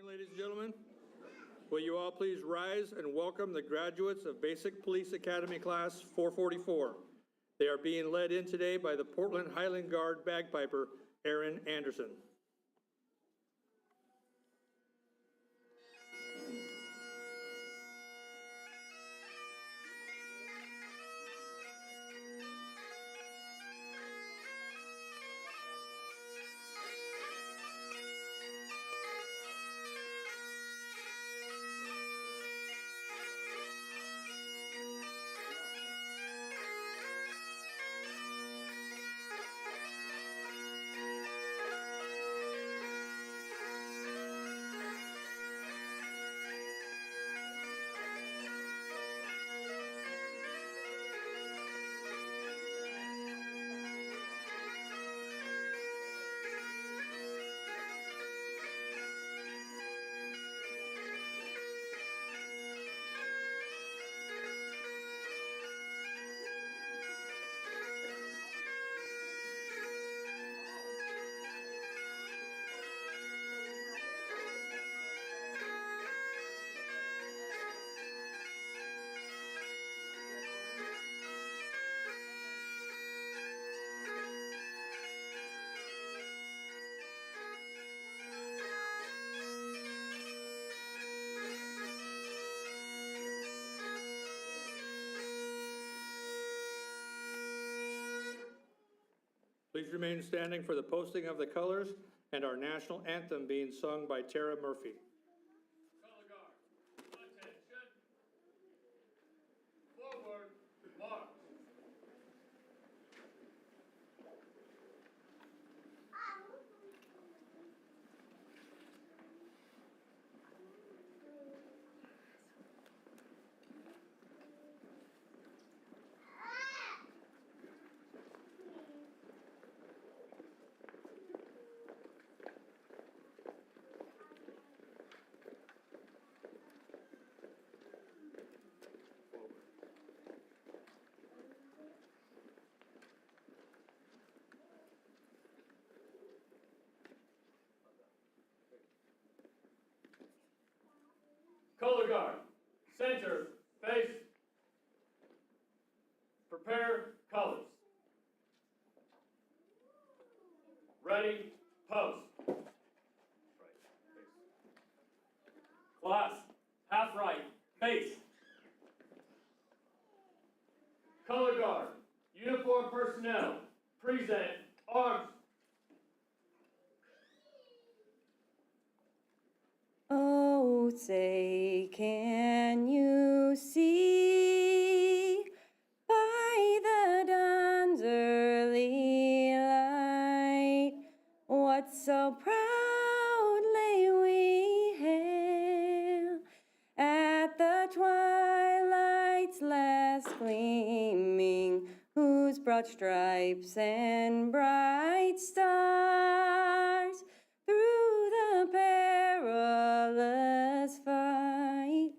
morning, ladies and gentlemen. Will you all please rise and welcome the graduates of Basic Police Academy Class 444. They are being led in today by the Portland Highland Guard bagpiper, Aaron Anderson. Please remain standing for the posting of the colors and our national anthem being sung by Tara Murphy. Color guard, attention. Forward, march. Color guard, center, face, prepare colors. Ready, post. Class, half right, face. Color guard, uniform personnel, present, arms. Oh, say, can you see by the dawn's early light what so proudly we hail at the twilight's last gleaming, whose broad stripes and bright stars through the perilous fight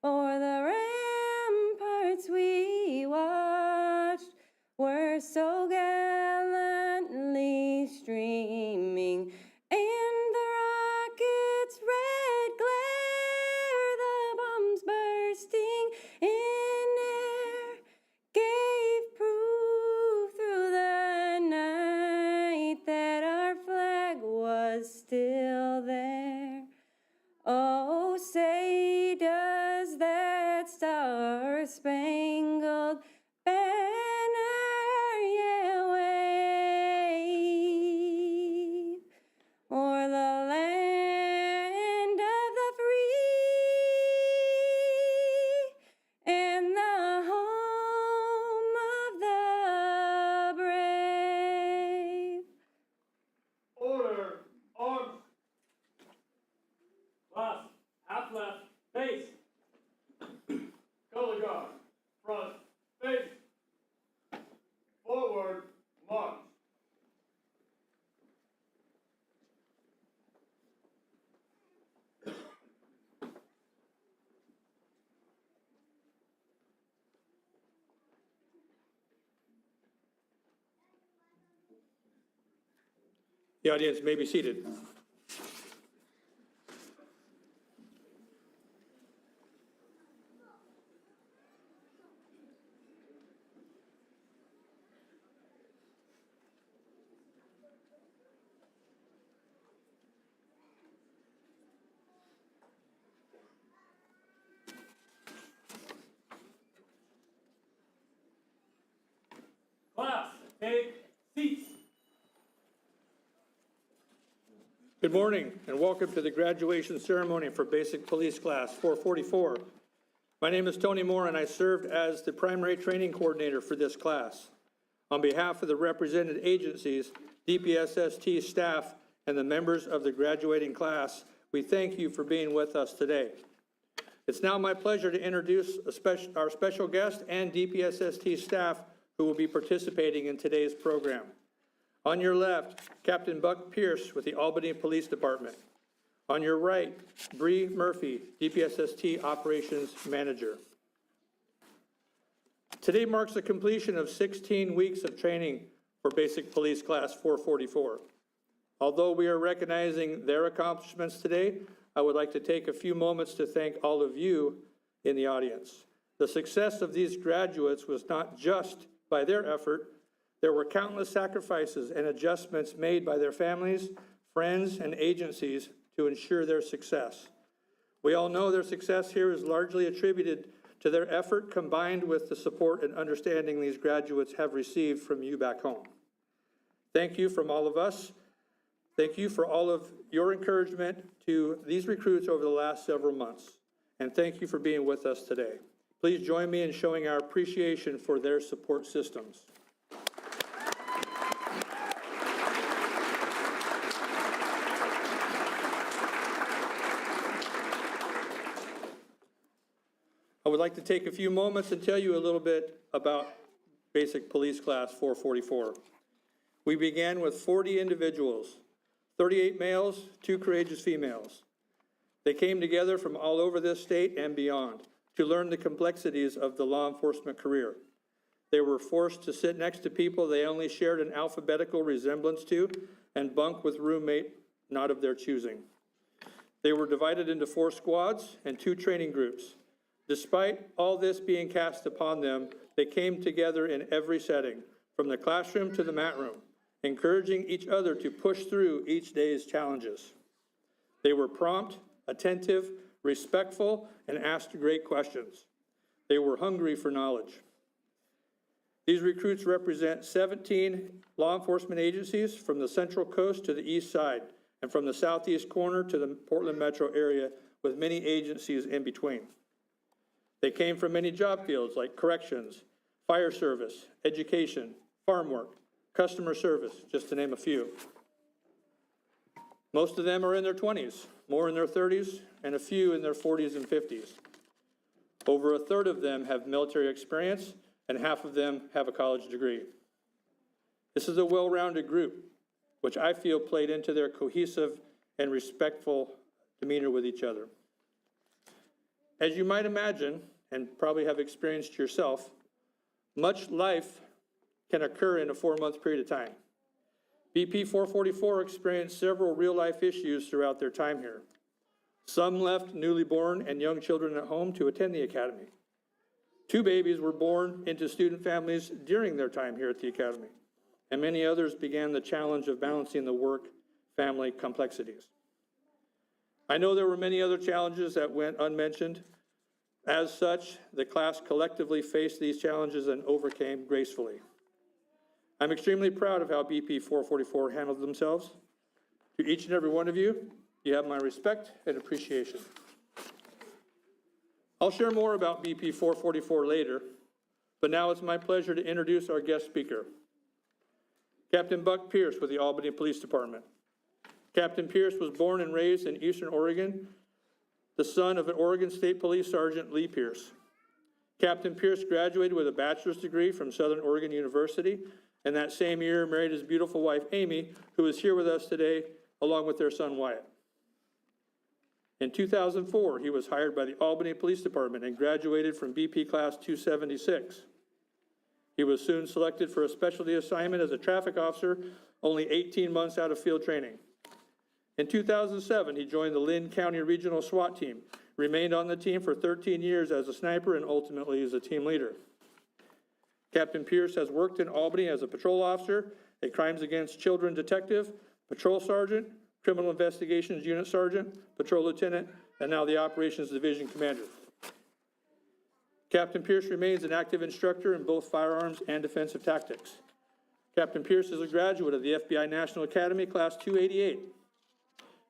o'er the ramparts we watched were so gallantly streaming, and the rocket's red glare, the bombs bursting in air, gave proof through the night that our flag was still there. Oh, say, does that star-spangled banner yet wave o'er the land of the free and the home of the brave? Order, arms. Class, half left, face. Color guard, front, face. Forward, march. The audience may be seated. Good morning and welcome to the graduation ceremony for Basic Police Class 444. My name is Tony Moore and I served as the primary training coordinator for this class. On behalf of the represented agencies, DPSST staff, and the members of the graduating class, we thank you for being with us today. It's now my pleasure to introduce our special guest and DPSST staff who will be participating in today's program. On your left, Captain Buck Pierce with the Albany Police Department. On your right, Bree Murphy, DPSST Operations Manager. Today marks the completion of 16 weeks of training for Basic Police Class 444. Although we are recognizing their accomplishments today, I would like to take a few moments to thank all of you in the audience. The success of these graduates was not just by their effort. There were countless sacrifices and adjustments made by their families, friends, and agencies to ensure their success. We all know their success here is largely attributed to their effort combined with the support and understanding these graduates have received from you back home. Thank you from all of us. Thank you for all of your encouragement to these recruits over the last several months. And thank you for being with us today. Please join me in showing our appreciation for their support systems. I would like to take a few moments and tell you a little bit about Basic Police Class 444. We began with 40 individuals, 38 males, 2 courageous females. They came together from all over this state and beyond to learn the complexities of the law enforcement career. They were forced to sit next to people they only shared an alphabetical resemblance to and bunk with roommate not of their choosing. They were divided into 4 squads and 2 training groups. Despite all this being cast upon them, they came together in every setting, from the classroom to the mat room, encouraging each other to push through each day's challenges. They were prompt, attentive, respectful, and asked great questions. They were hungry for knowledge. These recruits represent 17 law enforcement agencies from the Central Coast to the East Side, and from the Southeast corner to the Portland metro area, with many agencies in between. They came from many job fields like corrections, fire service, education, farm work, customer service, just to name a few. Most of them are in their 20s, more in their 30s, and a few in their 40s and 50s. Over a third of them have military experience, and half of them have a college degree. This is a well-rounded group, which I feel played into their cohesive and respectful demeanor with each other. As you might imagine, and probably have experienced yourself, much life can occur in a 4-month period of time. BP444 experienced several real-life issues throughout their time here. Some left newly born and young children at home to attend the academy. 2 babies were born into student families during their time here at the academy, and many others began the challenge of balancing the work-family complexities. I know there were many other challenges that went unmentioned. As such, the class collectively faced these challenges and overcame gracefully. I'm extremely proud of how BP 444 handled themselves. To each and every one of you, you have my respect and appreciation. I'll share more about BP 444 later, but now it's my pleasure to introduce our guest speaker, Captain Buck Pierce with the Albany Police Department. Captain Pierce was born and raised in Eastern Oregon, the son of an Oregon State Police Sergeant Lee Pierce. Captain Pierce graduated with a bachelor's degree from Southern Oregon University, and that same year married his beautiful wife, Amy, who is here with us today, along with their son, Wyatt. In 2004, he was hired by the Albany Police Department and graduated from BP Class 276. He was soon selected for a specialty assignment as a traffic officer, only 18 months out of field training. In 2007, he joined the Lynn County Regional SWAT team, remained on the team for 13 years as a sniper and ultimately as a team leader. Captain Pierce has worked in Albany as a patrol officer, a crimes against children detective, patrol sergeant, criminal investigations unit sergeant, patrol lieutenant, and now the operations division commander. Captain Pierce remains an active instructor in both firearms and defensive tactics. Captain Pierce is a graduate of the FBI National Academy, Class 288.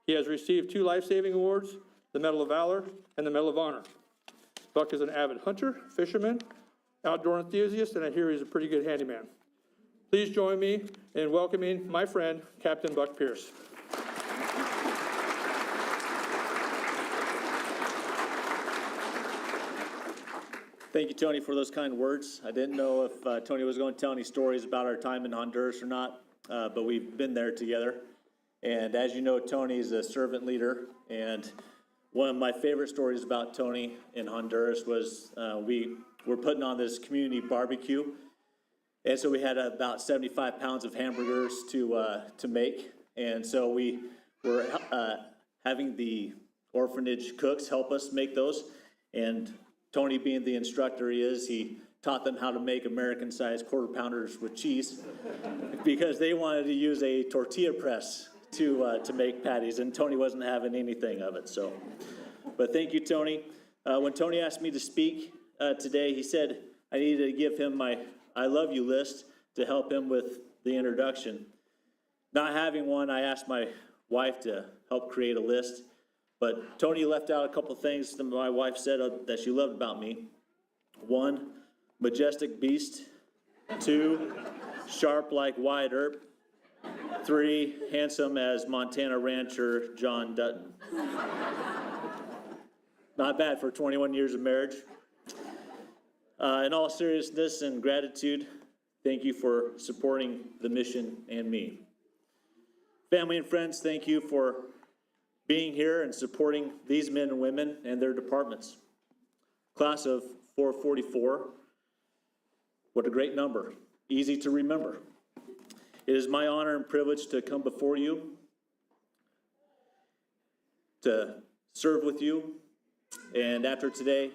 He has received 2 life-saving awards, the Medal of Valor and the Medal of Honor. Buck is an avid hunter, fisherman, outdoor enthusiast, and I hear he's a pretty good handyman. Please join me in welcoming my friend, Captain Buck Pierce. Thank you, Tony, for those kind words. I didn't know if Tony was going to tell any stories about our time in Honduras or not, but we've been there together. And as you know, Tony is a servant leader. And one of my favorite stories about Tony in Honduras was we were putting on this community barbecue. And so we had about 75 pounds of hamburgers to make. And so we were having the orphanage cooks help us make those. And Tony, being the instructor he is, he taught them how to make American-sized quarter pounders with cheese because they wanted to use a tortilla press to make patties, and Tony wasn't having anything of it. So, but thank you, Tony. When Tony asked me to speak today, he said I needed to give him my I love you list to help him with the introduction. Not having one, I asked my wife to help create a list. But Tony left out a couple things that my wife said that she loved about me. 1, majestic beast. 2, sharp like Wyatt Earp. 3, handsome as Montana rancher John Dutton. Not bad for 21 years of marriage. In all seriousness and gratitude, thank you for supporting the mission and me. Family and friends, thank you for being here and supporting these men and women and their departments. Class of 444, what a great number, easy to remember. It is my honor and privilege to come before you, to serve with you, and after today,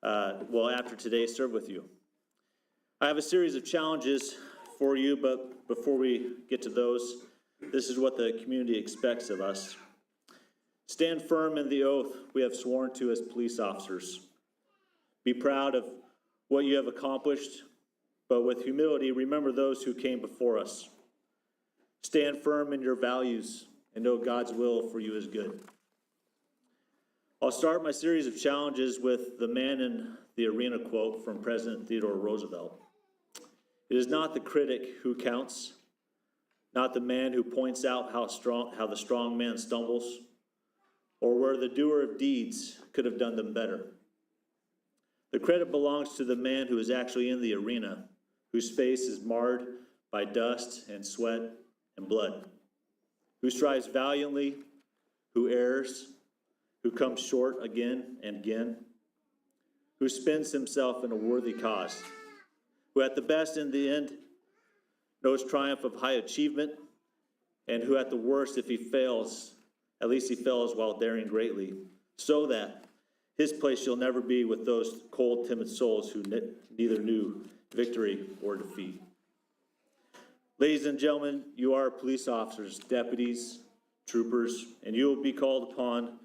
serve with you. I have a series of challenges for you, but before we get to those, this is what the community expects of us. Stand firm in the oath we have sworn to as police officers. Be proud of what you have accomplished, but with humility, remember those who came before us. Stand firm in your values and know God's will for you is good. I'll start my series of challenges with the man in the arena quote from President Theodore Roosevelt. It is not the critic who counts, not the man who points out how the strong man stumbles, or where the doer of deeds could have done them better. The credit belongs to the man who is actually in the arena, whose face is marred by dust and sweat and blood, who strives valiantly, who errs, who comes short again and again, who spends himself in a worthy cause, who at the best in the end knows triumph of high achievement, and who at the worst, if he fails, at least he fails while daring greatly, so that his place shall never be with those cold, timid souls who neither knew victory or defeat. Ladies and gentlemen, you are police officers, deputies, troopers, and you will be called upon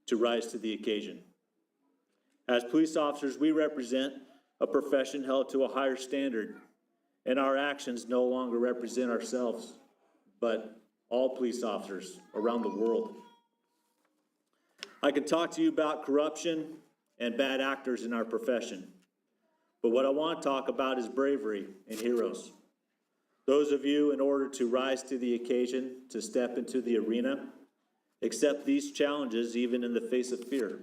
to rise to the occasion. As police officers, we represent a profession held to a higher standard, and our actions no longer represent ourselves, but all police officers around the world. I could talk to you about corruption and bad actors in our profession, but what I want to talk about is bravery and heroes. Those of you, in order to rise to the occasion, to step into the arena, accept these challenges even in the face of fear.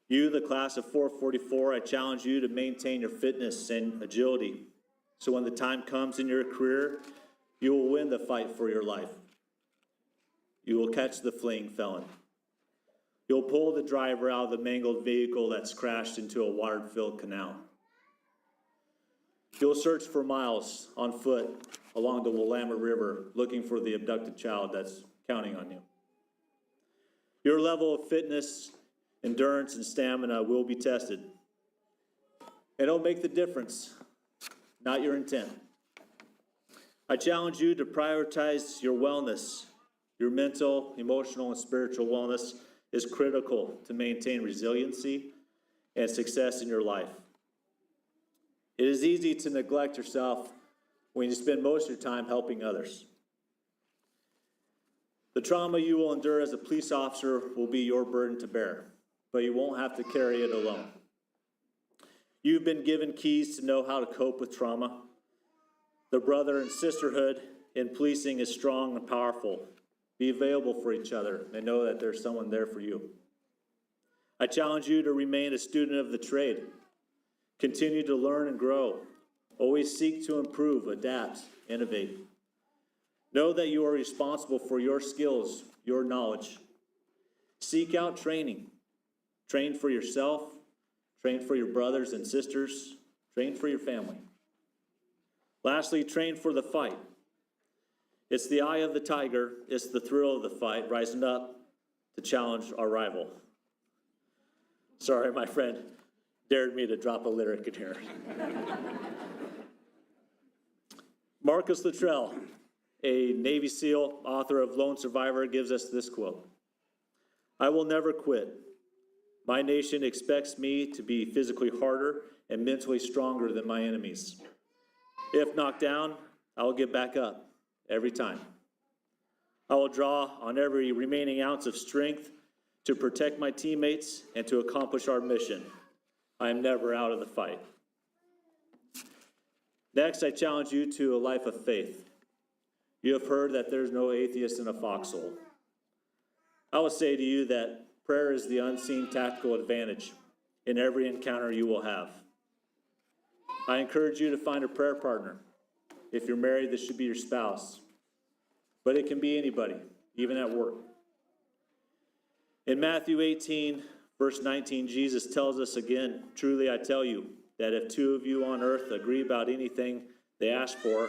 You, the class of 444, I challenge you to maintain your fitness and agility, so when the time comes in your career, you will win the fight for your life. You will catch the fleeing felon. You'll pull the driver out of the mangled vehicle that's crashed into a water-filled canal. You'll search for miles on foot along the Willamette River looking for the abducted child that's counting on you. Your level of fitness, endurance, and stamina will be tested. And it'll make the difference, not your intent. I challenge you to prioritize your wellness. Your mental, emotional, and spiritual wellness is critical to maintain resiliency and success in your life. It is easy to neglect yourself when you spend most of your time helping others. The trauma you will endure as a police officer will be your burden to bear, but you won't have to carry it alone. You've been given keys to know how to cope with trauma. The brother and sisterhood in policing is strong and powerful. Be available for each other and know that there's someone there for you. I challenge you to remain a student of the trade. Continue to learn and grow. Always seek to improve, adapt, innovate. Know that you are responsible for your skills, your knowledge. Seek out training. Train for yourself, train for your brothers and sisters, train for your family. Lastly, train for the fight. It's the eye of the tiger, it's the thrill of the fight, rising up to challenge our rival. Sorry, my friend dared me to drop a lyric in here. Marcus Luttrell, a Navy SEAL, author of Lone Survivor, gives us this quote: "I will never quit. My nation expects me to be physically harder and mentally stronger than my enemies. If knocked down, I will get back up every time. I will draw on every remaining ounce of strength to protect my teammates and to accomplish our mission. I am never out of the fight." Next, I challenge you to a life of faith. You have heard that there's no atheist in a foxhole. I will say to you that prayer is the unseen tactical advantage in every encounter you will have. I encourage you to find a prayer partner. If you're married, this should be your spouse. But it can be anybody, even at work. In Matthew 18, verse 19, Jesus tells us again, "Truly I tell you, that if two of you on earth agree about anything they ask for,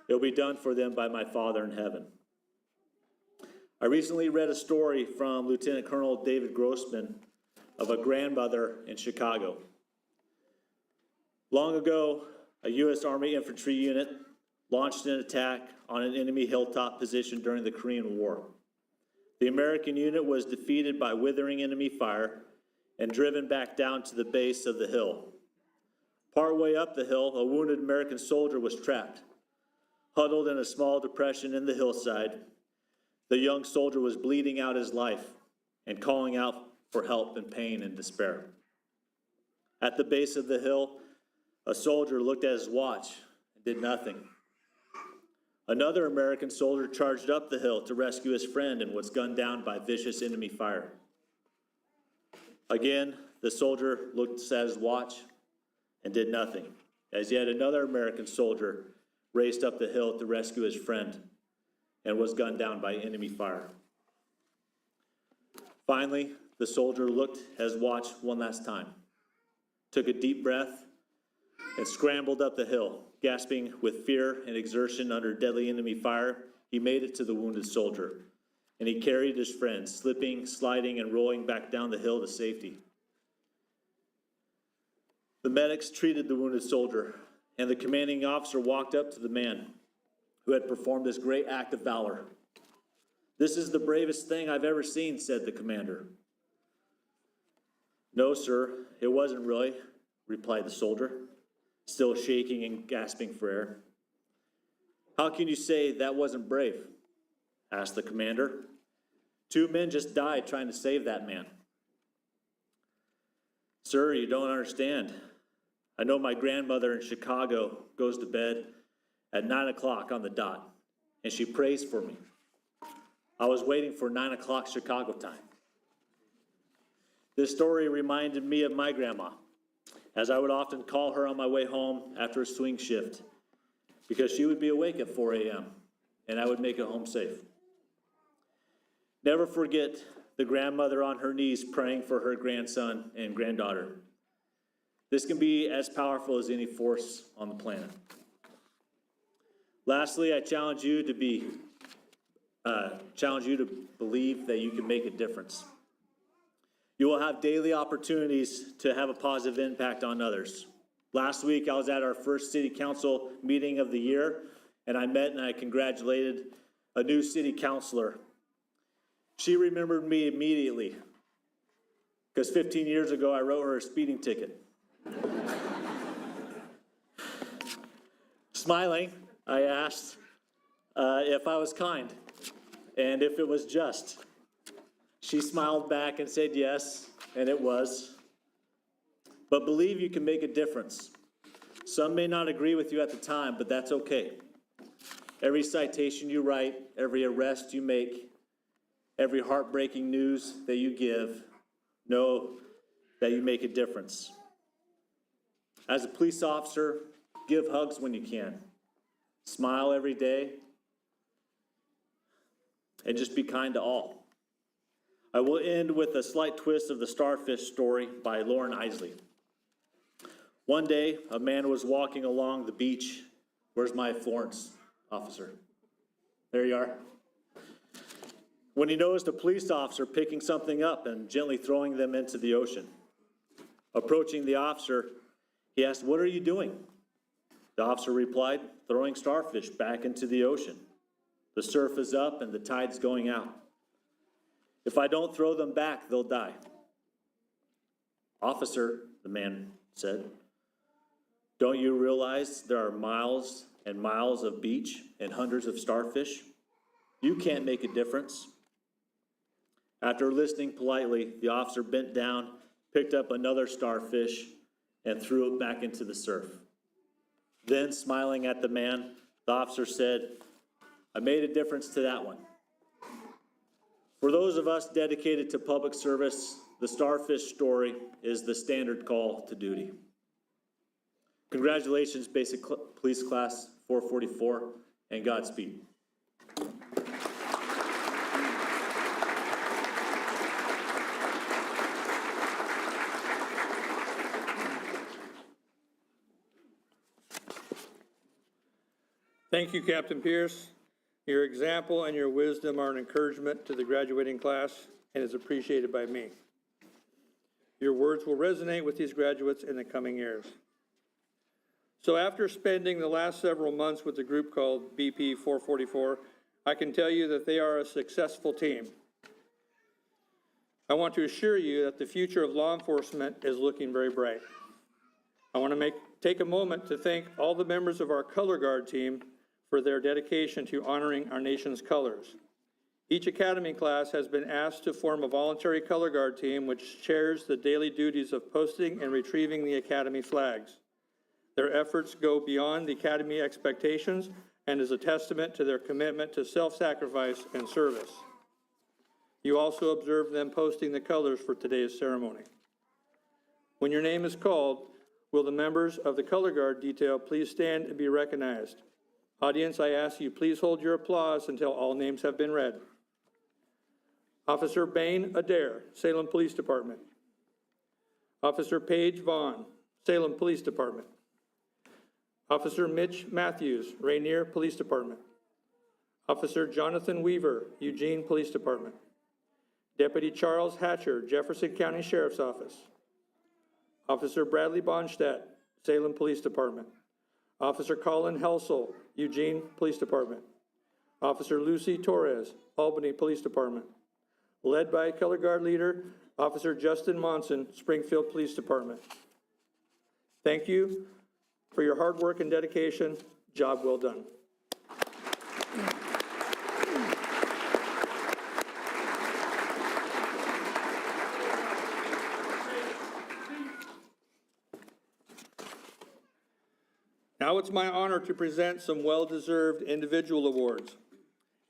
it will be done for them by my Father in heaven." I recently read a story from Lieutenant Colonel David Grossman of a grandmother in Chicago. Long ago, a U.S. Army infantry unit launched an attack on an enemy hilltop position during the Korean War. The American unit was defeated by withering enemy fire and driven back down to the base of the hill. Partway up the hill, a wounded American soldier was trapped. Huddled in a small depression in the hillside, the young soldier was bleeding out his life and calling out for help in pain and despair. At the base of the hill, a soldier looked at his watch and did nothing. Another American soldier charged up the hill to rescue his friend and was gunned down by vicious enemy fire. Again, the soldier looked at his watch and did nothing, as yet another American soldier raced up the hill to rescue his friend and was gunned down by enemy fire. Finally, the soldier looked at his watch one last time, took a deep breath, and scrambled up the hill. Gasping with fear and exertion under deadly enemy fire, he made it to the wounded soldier, and he carried his friend, slipping, sliding, and rolling back down the hill to safety. The medics treated the wounded soldier, and the commanding officer walked up to the man who had performed this great act of valor. "This is the bravest thing I've ever seen," said the commander. "No, sir, it wasn't really," replied the soldier, still shaking and gasping for air. "How can you say that wasn't brave?" asked the commander. "Two men just died trying to save that man." "Sir, you don't understand. I know my grandmother in Chicago goes to bed at 9 o'clock on the dot, and she prays for me. I was waiting for 9 o'clock Chicago time." This story reminded me of my grandma, as I would often call her on my way home after a swing shift, because she would be awake at 4 a.m., and I would make it home safe. Never forget the grandmother on her knees praying for her grandson and granddaughter. This can be as powerful as any force on the planet. Lastly, I challenge you to believe that you can make a difference. You will have daily opportunities to have a positive impact on others. Last week, I was at our first city council meeting of the year, and I met and I congratulated a new city councilor. She remembered me immediately, because 15 years ago, I wrote her a speeding ticket. Smiling, I asked if I was kind, and if it was just. She smiled back and said yes, and it was. But believe you can make a difference. Some may not agree with you at the time, but that's okay. Every citation you write, every arrest you make, every heartbreaking news that you give, know that you make a difference. As a police officer, give hugs when you can. Smile every day, and just be kind to all. I will end with a slight twist of the starfish story by Lauren Isley. One day, a man was walking along the beach. Where's my Florence officer? There you are. When he noticed a police officer picking something up and gently throwing them into the ocean. Approaching the officer, he asked, "What are you doing?" The officer replied, "Throwing starfish back into the ocean. The surf is up and the tide's going out. If I don't throw them back, they'll die." "Officer," the man said, "don't you realize there are miles and miles of beach and hundreds of starfish? You can't make a difference." After listening politely, the officer bent down, picked up another starfish, and threw it back into the surf. Then, smiling at the man, the officer said, "I made a difference to that one." For those of us dedicated to public service, the starfish story is the standard call to duty. Congratulations, Basic Police Class 444, and Godspeed. Thank you, Captain Pierce. Your example and your wisdom are an encouragement to the graduating class and is appreciated by me. Your words will resonate with these graduates in the coming years. So after spending the last several months with the group called BP444, I can tell you that they are a successful team. I want to assure you that the future of law enforcement is looking very bright. I want to take a moment to thank all the members of our color guard team for their dedication to honoring our nation's colors. Each academy class has been asked to form a voluntary color guard team which shares the daily duties of posting and retrieving the academy flags. Their efforts go beyond the academy expectations and is a testament to their commitment to self-sacrifice and service. You also observe them posting the colors for today's ceremony. When your name is called, will the members of the color guard detail please stand and be recognized? Audience, I ask you, please hold your applause until all names have been read. Officer Bain Adair, Salem Police Department. Officer Paige Vaughn, Salem Police Department. Officer Mitch Matthews, Rainier Police Department. Officer Jonathan Weaver, Eugene Police Department. Deputy Charles Hatcher, Jefferson County Sheriff's Office. Officer Bradley Bonstadt, Salem Police Department. Officer Colin Helsel, Eugene Police Department. Officer Lucy Torres, Albany Police Department. Led by color guard leader, Officer Justin Monson, Springfield Police Department. Thank you for your hard work and dedication. Job well done. Now it's my honor to present some well-deserved individual awards.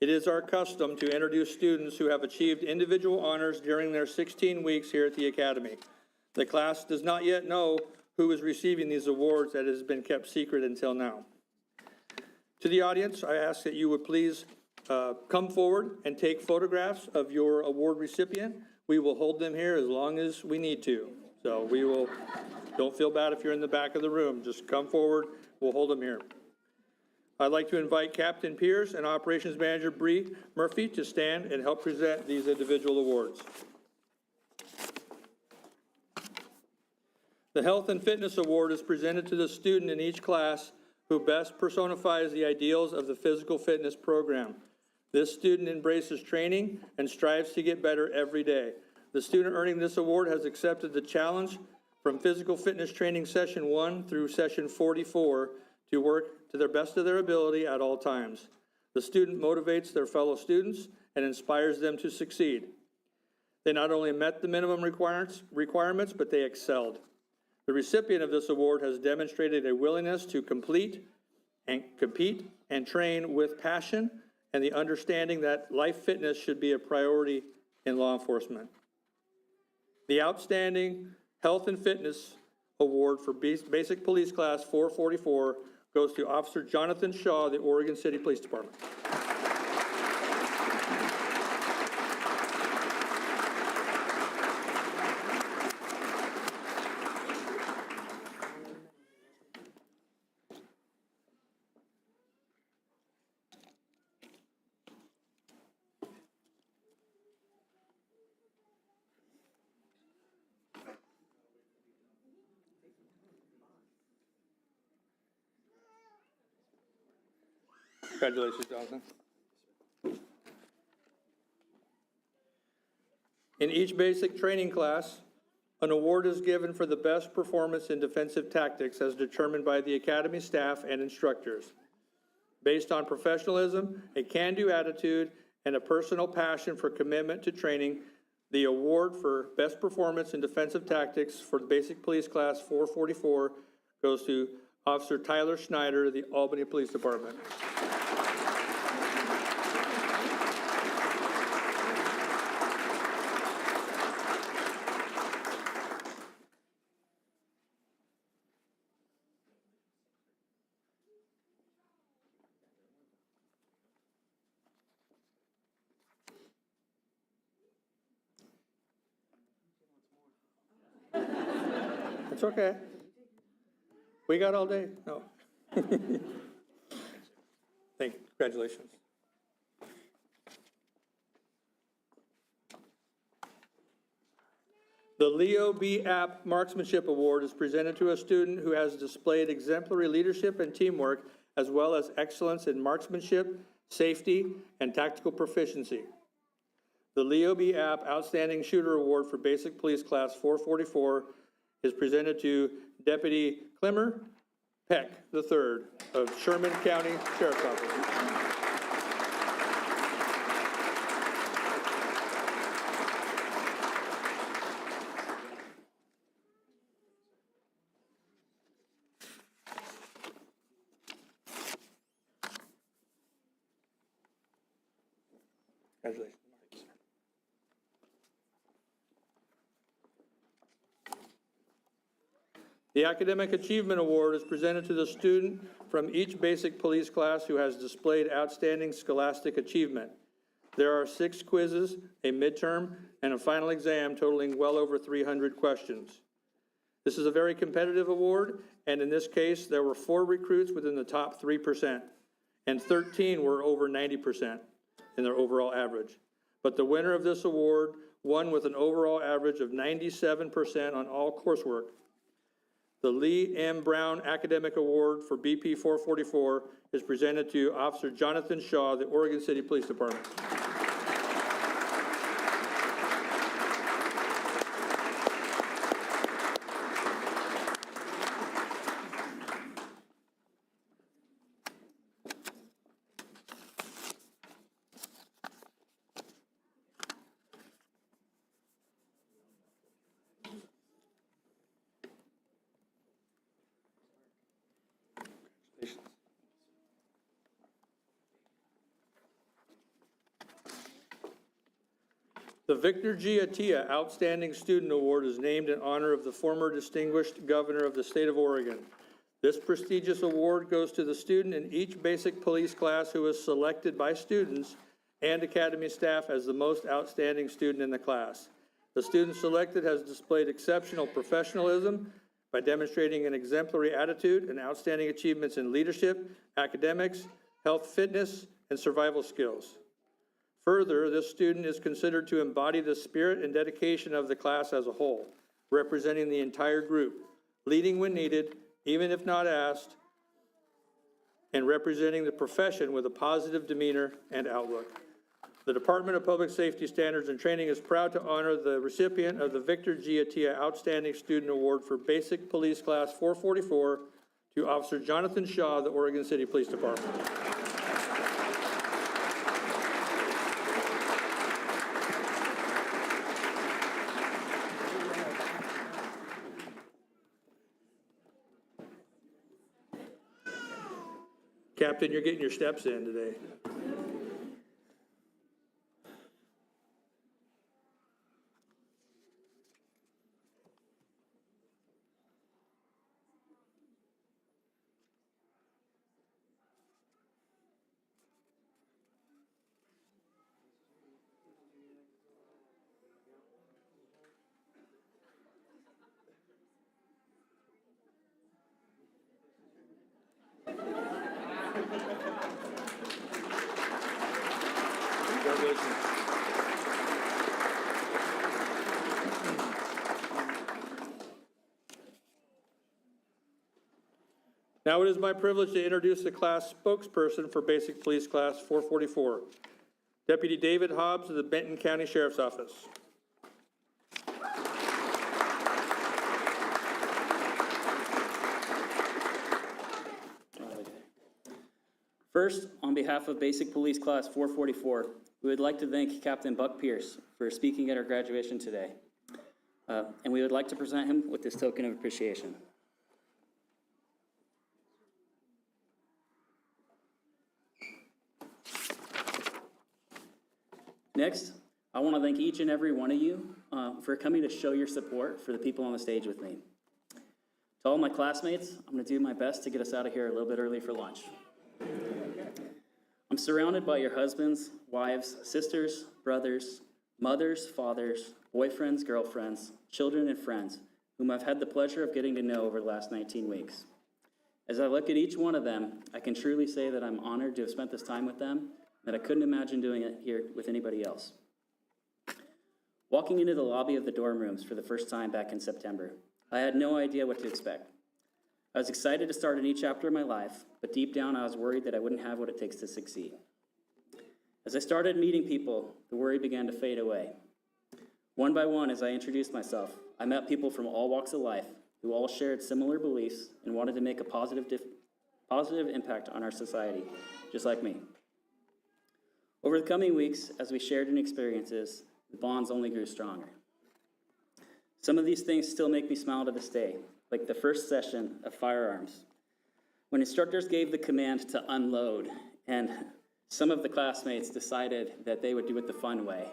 It is our custom to introduce students who have achieved individual honors during their 16 weeks here at the Academy. The class does not yet know who is receiving these awards, that has been kept secret until now. To the audience, I ask that you would please come forward and take photographs of your award recipient. We will hold them here as long as we need to. So we will, don't feel bad if you're in the back of the room, just come forward. We'll hold them here. I'd like to invite Captain Pierce and Operations Manager Bree Murphy to stand and help present these individual awards. The Health and Fitness Award is presented to the student in each class who best personifies the ideals of the physical fitness program. This student embraces training and strives to get better every day. The student earning this award has accepted the challenge from Physical Fitness Training Session 1 through Session 44 to work to their best of their ability at all times. The student motivates their fellow students and inspires them to succeed. They not only met the minimum requirements, but they excelled. The recipient of this award has demonstrated a willingness to compete and train with passion and the understanding that life fitness should be a priority in law enforcement. The Outstanding Health and Fitness Award for Basic Police Class 444 goes to Officer Jonathan Shaw, the Oregon City Police Department. Congratulations, Jonathan. In each basic training class, an award is given for the best performance in defensive tactics as determined by the academy staff and instructors. Based on professionalism, a can-do attitude, and a personal passion for commitment to training, the award for best performance in defensive tactics for the basic police class 444 goes to Officer Tyler Schneider, the Albany Police Department. It's okay. We got all day. No. Thank you. Congratulations. The Leo B. App Marksmanship Award is presented to a student who has displayed exemplary leadership and teamwork, as well as excellence in marksmanship, safety, and tactical proficiency. The Leo B. App Outstanding Shooter Award for Basic Police Class 444 is presented to Deputy Clemmer Peck III of Sherman County Sheriff's Office. Congratulations. The Academic Achievement Award is presented to the student from each basic police class who has displayed outstanding scholastic achievement. There are 6 quizzes, a midterm, and a final exam totaling well over 300 questions. This is a very competitive award, and in this case, there were 4 recruits within the top 3%, and 13 were over 90% in their overall average. But the winner of this award won with an overall average of 97% on all coursework. The Lee M. Brown Academic Award for BP444 is presented to Officer Jonathan Shaw, the Oregon City Police Department. The Victor G. Attia Outstanding Student Award is named in honor of the former distinguished governor of the state of Oregon. This prestigious award goes to the student in each basic police class who is selected by students and academy staff as the most outstanding student in the class. The student selected has displayed exceptional professionalism by demonstrating an exemplary attitude and outstanding achievements in leadership, academics, health, fitness, and survival skills. Further, this student is considered to embody the spirit and dedication of the class as a whole, representing the entire group, leading when needed, even if not asked, and representing the profession with a positive demeanor and outlook. The Department of Public Safety Standards and Training is proud to honor the recipient of the Victor G. Attia Outstanding Student Award for Basic Police Class 444 to Officer Jonathan Shaw, the Oregon City Police Department. Captain, you're getting your steps in today. Congratulations. Now it is my privilege to introduce the class spokesperson for Basic Police Class 444, Deputy David Hobbs of the Benton County Sheriff's Office. First, on behalf of Basic Police Class 444, we would like to thank Captain Buck Pierce for speaking at our graduation today. And we would like to present him with this token of appreciation. Next, I want to thank each and every one of you for coming to show your support for the people on the stage with me. To all my classmates, I'm going to do my best to get us out of here a little bit early for lunch. I'm surrounded by your husbands, wives, sisters, brothers, mothers, fathers, boyfriends, girlfriends, children, and friends, whom I've had the pleasure of getting to know over the last 19 weeks. As I look at each one of them, I can truly say that I'm honored to have spent this time with them, that I couldn't imagine doing it here with anybody else. Walking into the lobby of the dorm rooms for the first time back in September, I had no idea what to expect. I was excited to start a new chapter of my life, but deep down I was worried that I wouldn't have what it takes to succeed. As I started meeting people, the worry began to fade away. One by one, as I introduced myself, I met people from all walks of life who all shared similar beliefs and wanted to make a positive impact on our society, just like me. Over the coming weeks, as we shared in experiences, the bonds only grew stronger. Some of these things still make me smile to this day, like the first session of firearms, when instructors gave the command to unload, and some of the classmates decided that they would do it the fun way.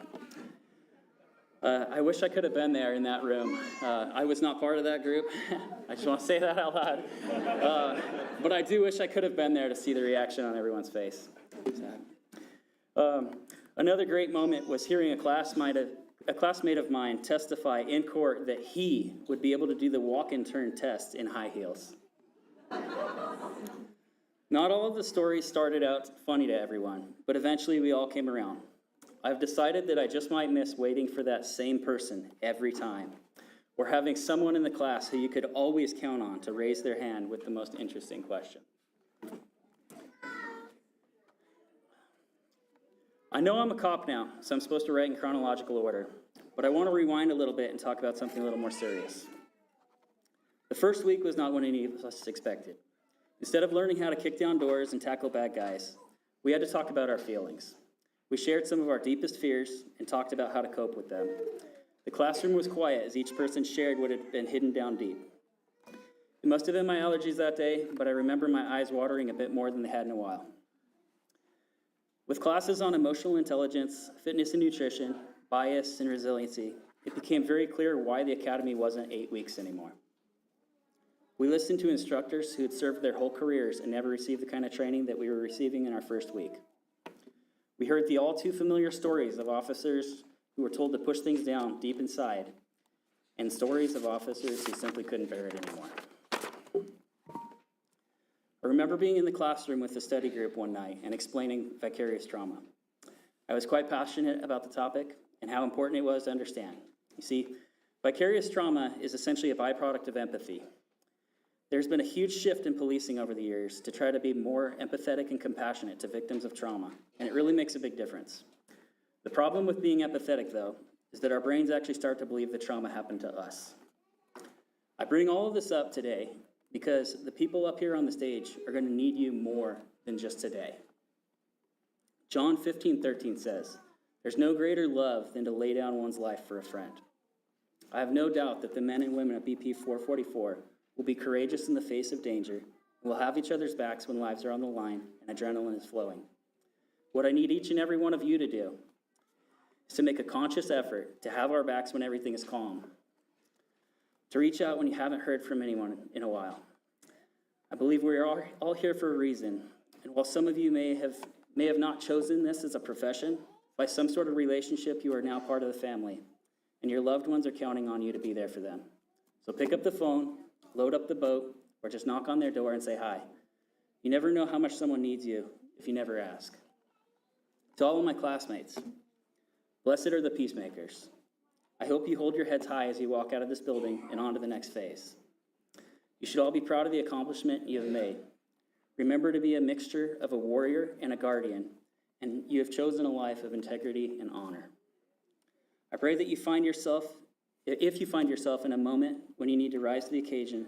I wish I could have been there in that room. I was not part of that group. I just want to say that out loud. But I do wish I could have been there to see the reaction on everyone's face. Another great moment was hearing a classmate of mine testify in court that he would be able to do the walk-in turn test in high heels. Not all of the stories started out funny to everyone, but eventually we all came around. I've decided that I just might miss waiting for that same person every time, or having someone in the class who you could always count on to raise their hand with the most interesting question. I know I'm a cop now, so I'm supposed to write in chronological order, but I want to rewind a little bit and talk about something a little more serious. The first week was not what any of us expected. Instead of learning how to kick down doors and tackle bad guys, we had to talk about our feelings. We shared some of our deepest fears and talked about how to cope with them. The classroom was quiet as each person shared what had been hidden down deep. It must have been my allergies that day, but I remember my eyes watering a bit more than they had in a while. With classes on emotional intelligence, fitness and nutrition, bias, and resiliency, it became very clear why the academy wasn't 8 weeks anymore. We listened to instructors who had served their whole careers and never received the kind of training that we were receiving in our first week. We heard the all too familiar stories of officers who were told to push things down deep inside, and stories of officers who simply couldn't bear it anymore. I remember being in the classroom with the study group one night and explaining vicarious trauma. I was quite passionate about the topic and how important it was to understand. You see, vicarious trauma is essentially a byproduct of empathy. There's been a huge shift in policing over the years to try to be more empathetic and compassionate to victims of trauma, and it really makes a big difference. The problem with being empathetic, though, is that our brains actually start to believe that trauma happened to us. I bring all of this up today because the people up here on the stage are going to need you more than just today. John 15:13 says, "There's no greater love than to lay down one's life for a friend." I have no doubt that the men and women of BP444 will be courageous in the face of danger We'll have each other's backs when lives are on the line and adrenaline is flowing. What I need each and every one of you to do is to make a conscious effort to have our backs when everything is calm, to reach out when you haven't heard from anyone in a while. I believe we are all here for a reason, and while some of you may have not chosen this as a profession, by some sort of relationship, you are now part of the family, and your loved ones are counting on you to be there for them. So pick up the phone, load up the boat, or just knock on their door and say hi. You never know how much someone needs you if you never ask. To all of my classmates, blessed are the peacemakers. I hope you hold your heads high as you walk out of this building and on to the next phase. You should all be proud of the accomplishment you have made. Remember to be a mixture of a warrior and a guardian, and you have chosen a life of integrity and honor. I pray that if you find yourself in a moment when you need to rise to the occasion,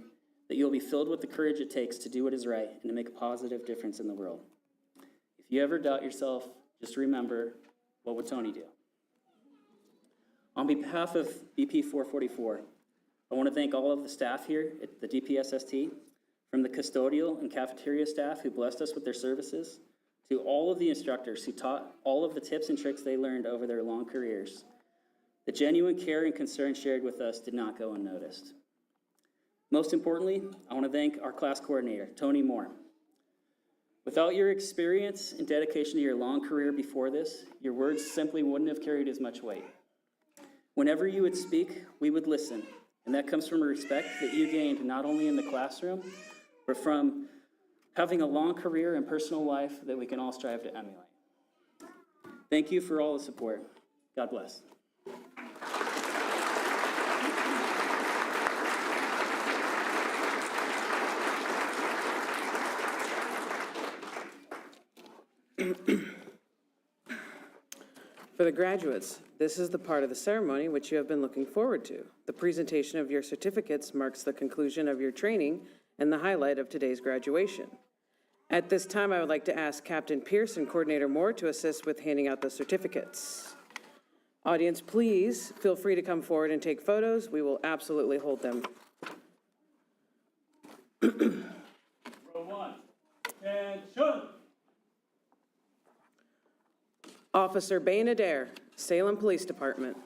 that you'll be filled with the courage it takes to do what is right and to make a positive difference in the world. If you ever doubt yourself, just remember, what would Tony do? On behalf of BP444, I want to thank all of the staff here at the DPSST, from the custodial and cafeteria staff who blessed us with their services, to all of the instructors who taught all of the tips and tricks they learned over their long careers. The genuine care and concern shared with us did not go unnoticed. Most importantly, I want to thank our class coordinator, Tony Moore. Without your experience and dedication to your long career before this, your words simply wouldn't have carried as much weight. Whenever you would speak, we would listen, and that comes from a respect that you gained not only in the classroom, but from having a long career and personal life that we can all strive to emulate. Thank you for all the support. God bless. For the graduates, this is the part of the ceremony which you have been looking forward to. The presentation of your certificates marks the conclusion of your training and the highlight of today's graduation. At this time, I would like to ask Captain Pierce and Coordinator Moore to assist with handing out the certificates. Audience, please feel free to come forward and take photos. We will absolutely hold them. Row one. Attention. Officer Bain Adair, Salem Police Department.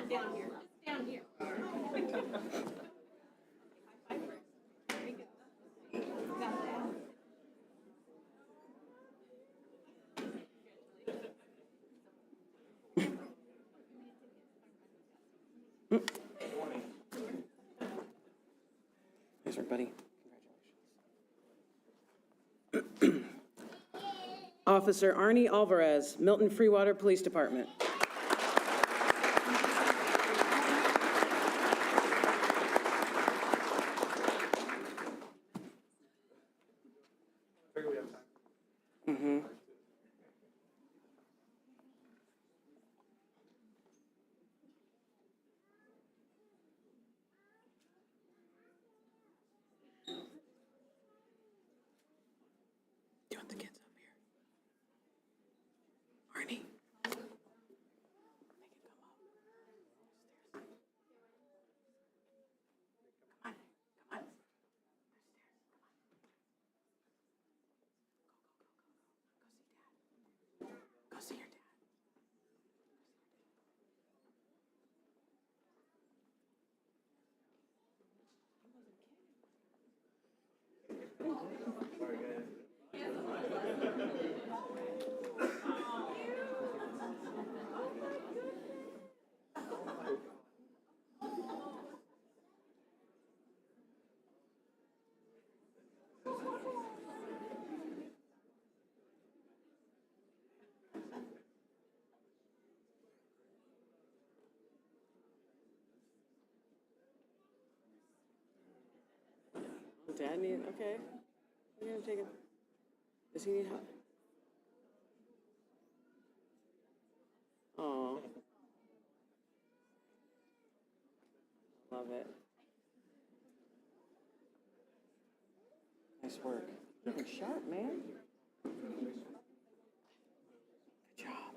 Down here, down here. There you go. Got that. Thanks, everybody. Officer Arnie Alvarez, Milton Freewater Police Department. Do you want the kids up here? Arnie? Dad need, okay. We're gonna take it. Does he need help? Oh. Love it. Nice work. Looking sharp, man. Good job.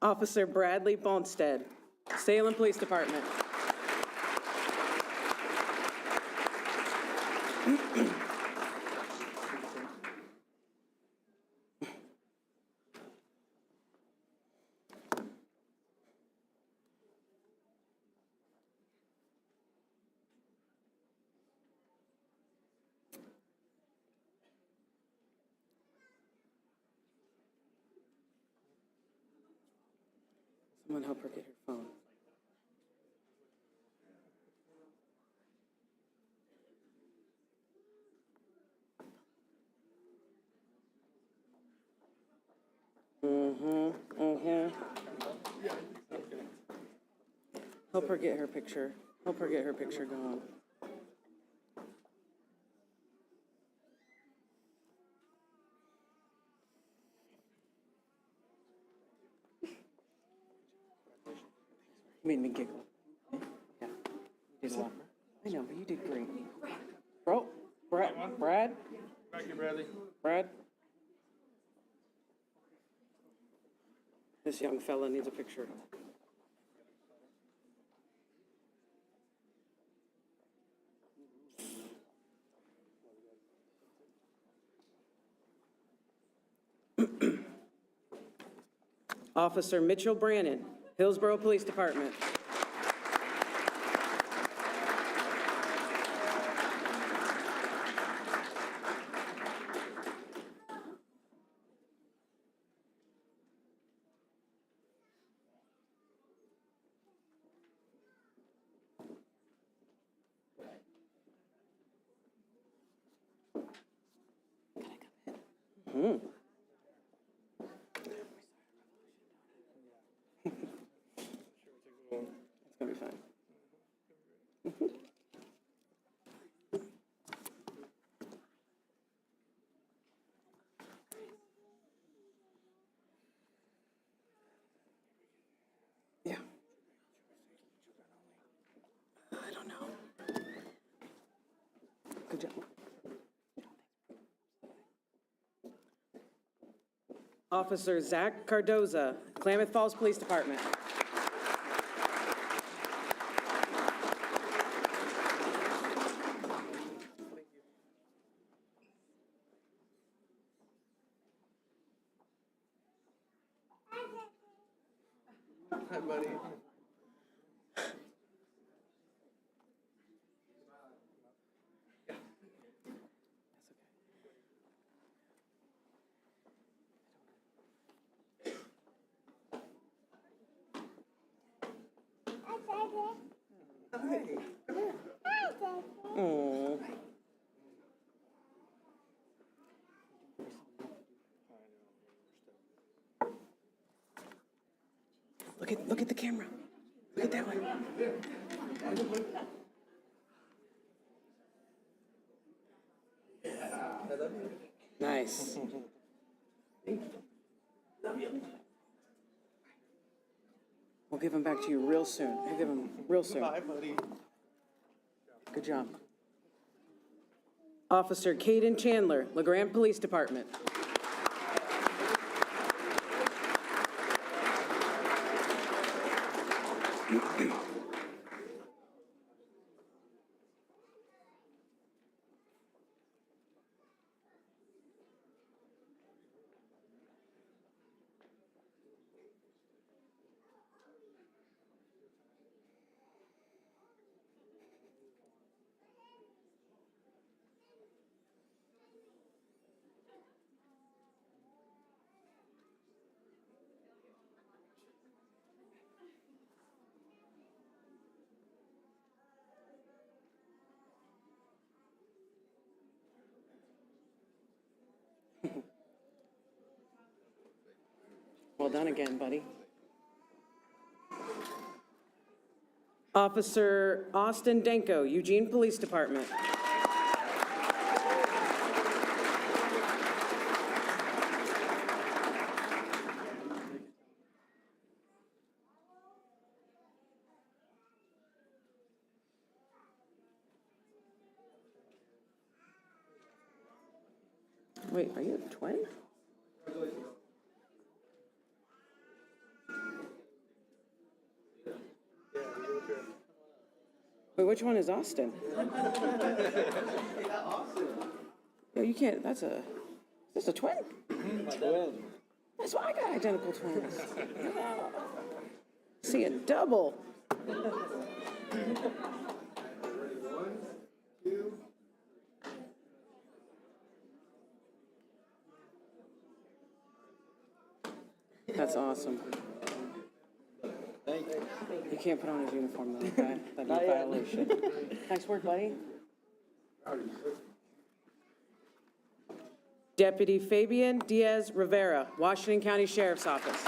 Officer Bradley Bonstead, Salem Police Department. Someone help her get her phone. Help her get her picture. Help her get her picture going. You made me giggle. Yeah. You did a lot. I know, but you did great. Bro, Brad? Back here, Bradley. Brad? This young fella needs a picture. Officer Mitchell Brannon, Hillsborough Police Department. It's gonna be fine. Yeah. I don't know. Good job. Officer Zach Cardoza, Klamath Falls Police Department. Hi, buddy. Aww. Look at the camera. Look at that one. Nice. We'll give him back to you real soon. We'll give him real soon. Bye, buddy. Good job. Officer Caden Chandler, LeGrand Police Department. Well done again, buddy. Officer Austin Denko, Eugene Police Department. Wait, are you a twin? Wait, which one is Austin? Yeah, you can't, is this a twin? Twin. That's why I got identical twins. Yeah. See a double. That's awesome. Thank you. You can't put on his uniform though, okay? That'd be a violation. Nice work, buddy. Deputy Fabian Diaz Rivera, Washington County Sheriff's Office.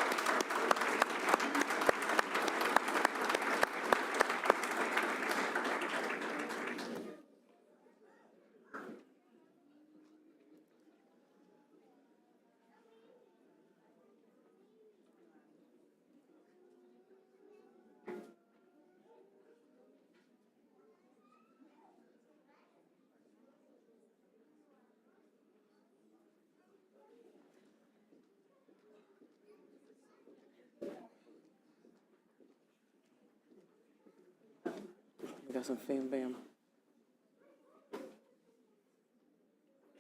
We got some fam bam.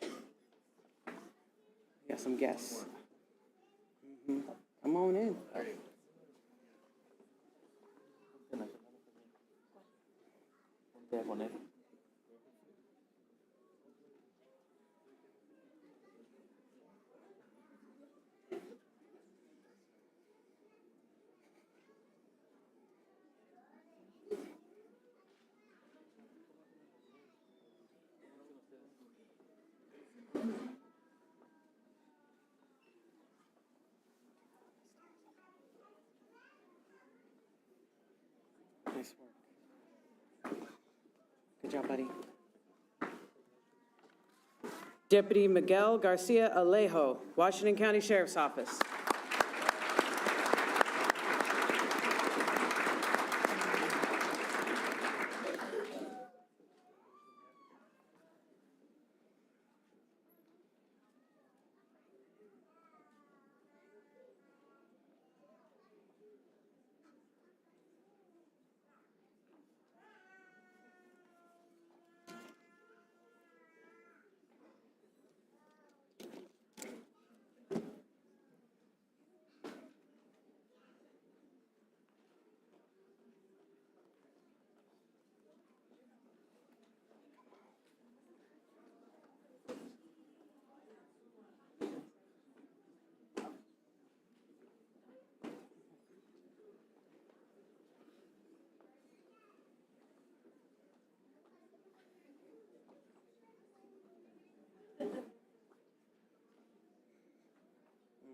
We got some guests. Come on in. Nice work. Good job, buddy. Deputy Miguel Garcia Alejo, Washington County Sheriff's Office.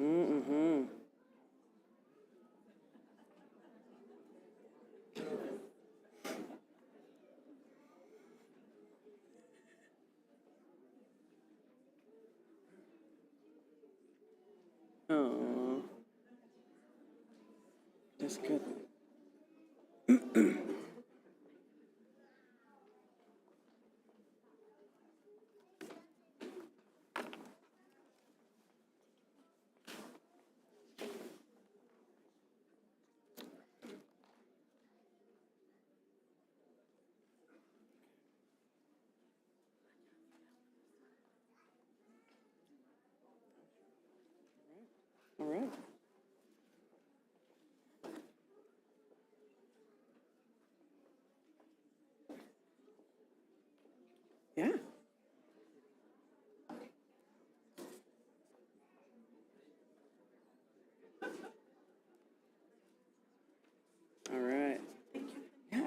Mm-hmm. Oh, that's good.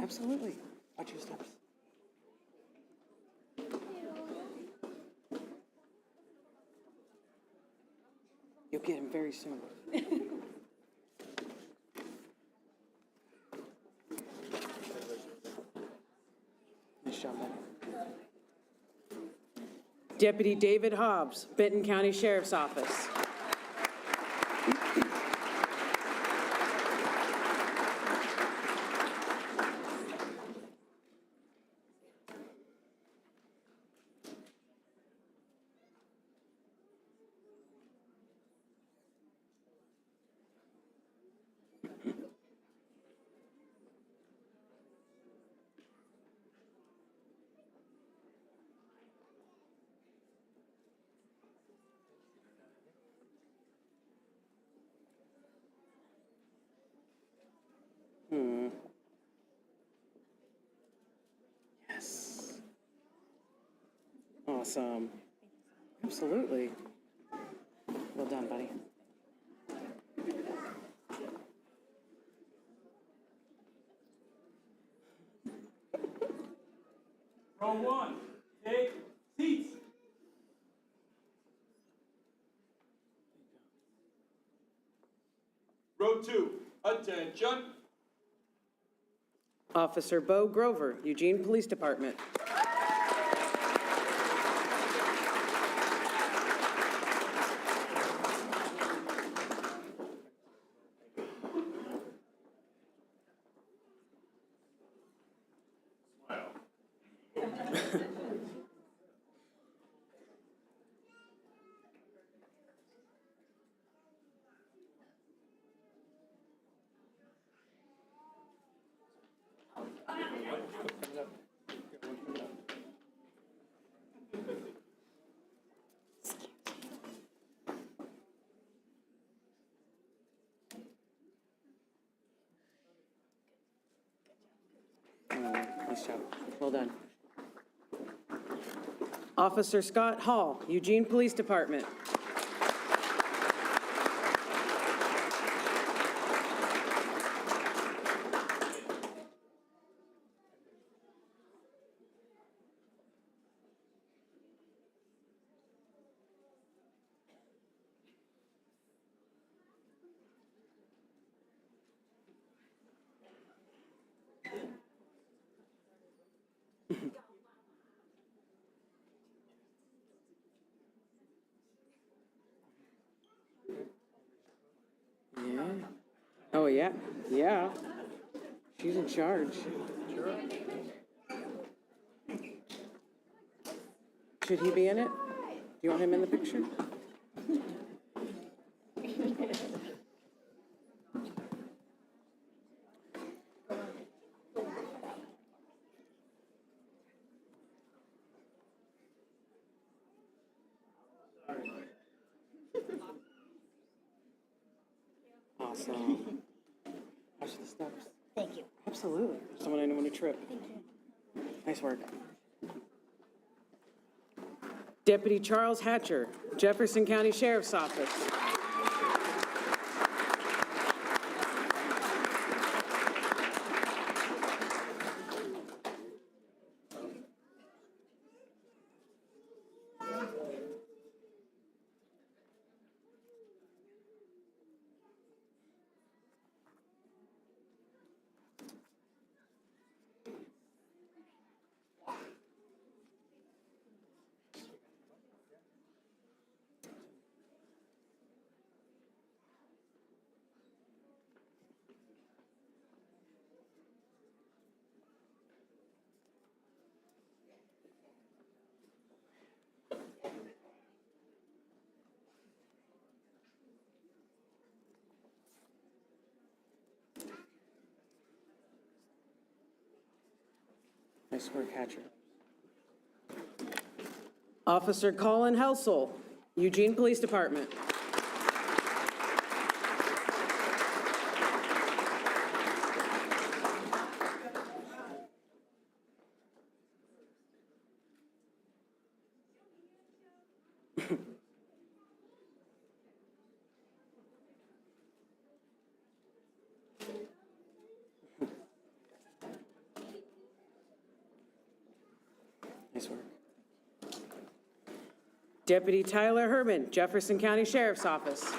Absolutely. Watch your steps. You'll get him very soon. Nice job, buddy. Deputy David Hobbs, Benton County Sheriff's Office. Yes. Awesome. Absolutely. Well done, buddy. Row one, take seats. Row two, attention. Officer Bo Grover, Eugene Police Department. Nice job. Well done. Officer Scott Hall, Eugene Police Department. Yeah. Oh, yeah. Yeah. She's in charge. Sure. Should he be in it? Do you want him in the picture? Awesome. Watch the steps. Thank you. Absolutely. Someone I don't want to trip. Nice work. Deputy Charles Hatcher, Jefferson County Sheriff's Office. Nice work, Hatcher. Officer Colin Helsel, Eugene Police Department. Nice work. Deputy Tyler Herman, Jefferson County Sheriff's Office.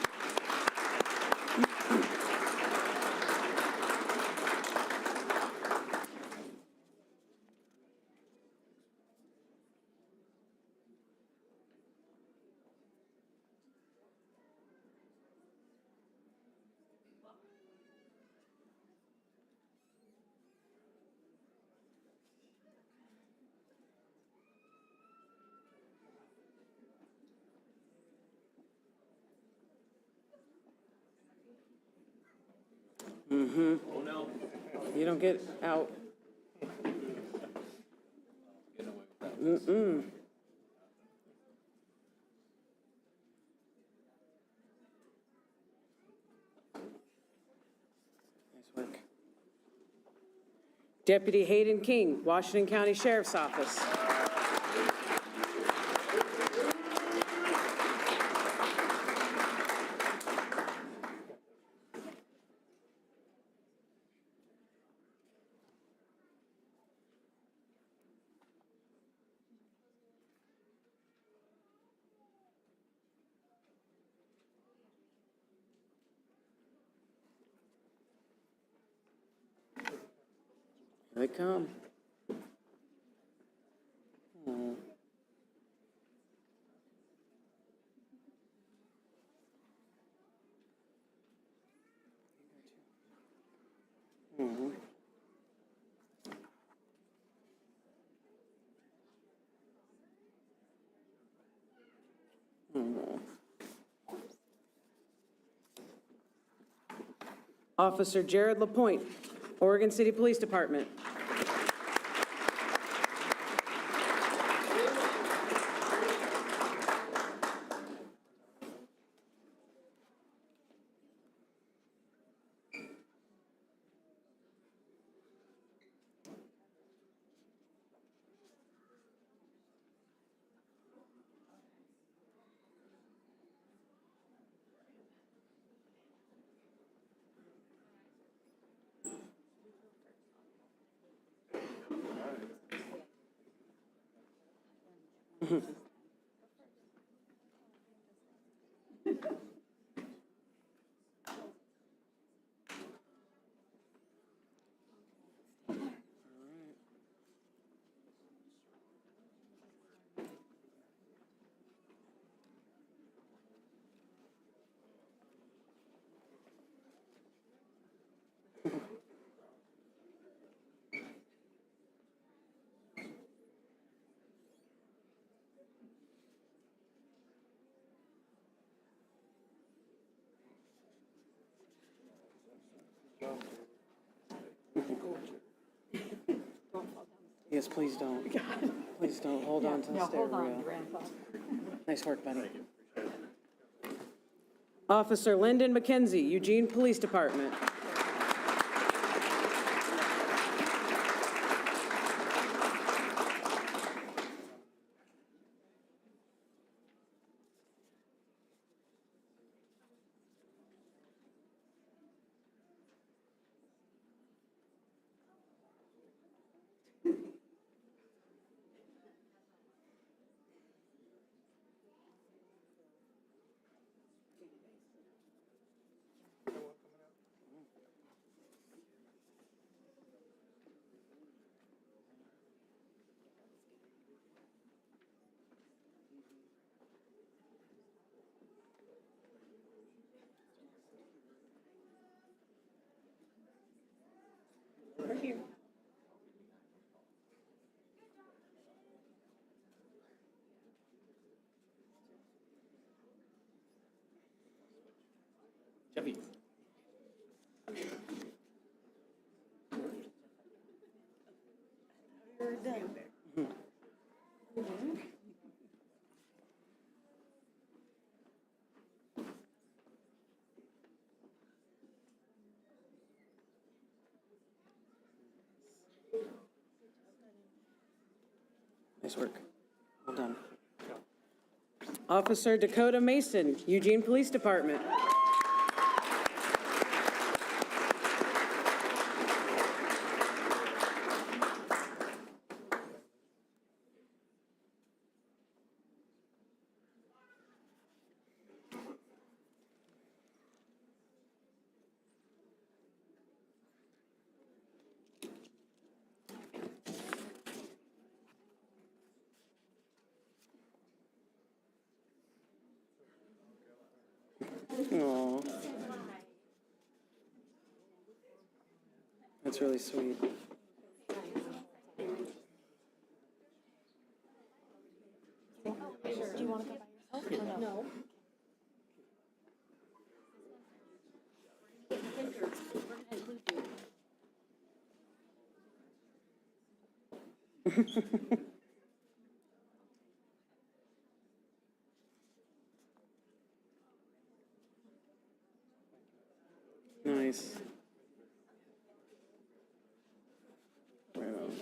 Oh, no. You don't get out. Mm-mm. Nice work. Deputy Hayden King, Washington County Sheriff's Office. Here they come. Oh. Mhm. Oh. Officer Jared Lapointe, Oregon City Police Department. Yes, please don't. Please don't. Hold on to the stair rail. Nice work, buddy. Officer Lyndon McKenzie, Eugene Police Department. Right here. Jeffy. Nice work. Well done. Officer Dakota Mason, Eugene Police Department. That's really sweet. Do you want to go by yourself or no? Nice. Right on.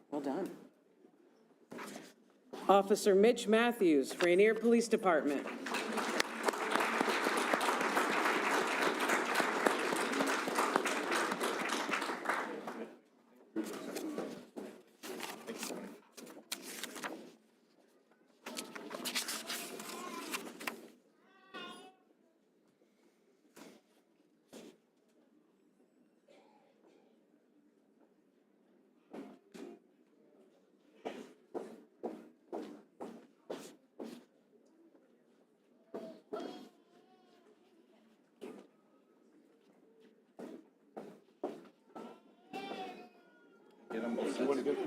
Well done. Officer Mitch Matthews, Rainier Police Department.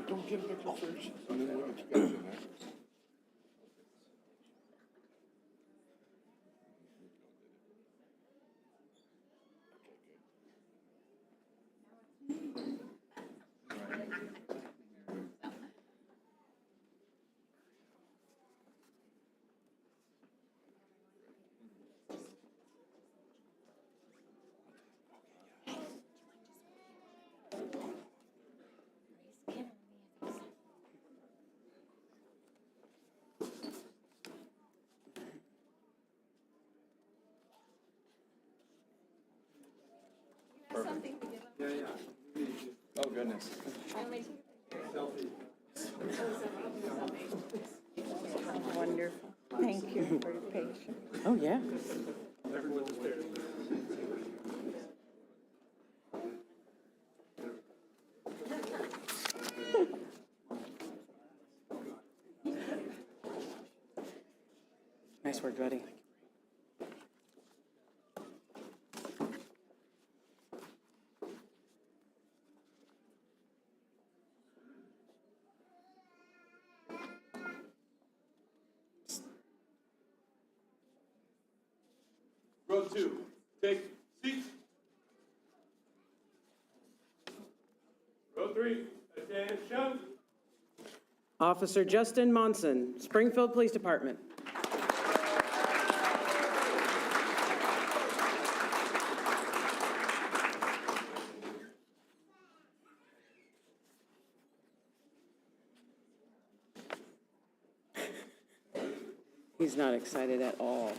Don't get a picture first, and then we'll get you guys in there. Something to give up. Oh, goodness. Wonderful. Thank you for your patience. Oh, yeah. Everyone's there. Nice work, buddy. Row 2, take seats. Row 3, attention. Officer Justin Monson, Springfield Police Department. He's not excited at all.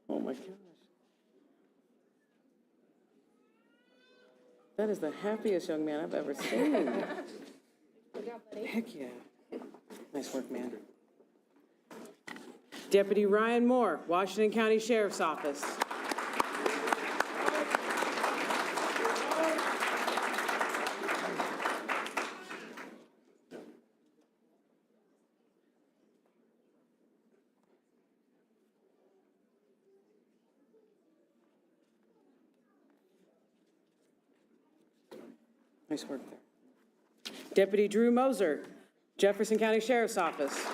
Oh my gosh. That is the happiest young man I've ever seen. Heck yeah. Nice work, man. Deputy Ryan Moore, Washington County Sheriff's Office. Nice work there. Deputy Drew Moser, Jefferson County Sheriff's Office.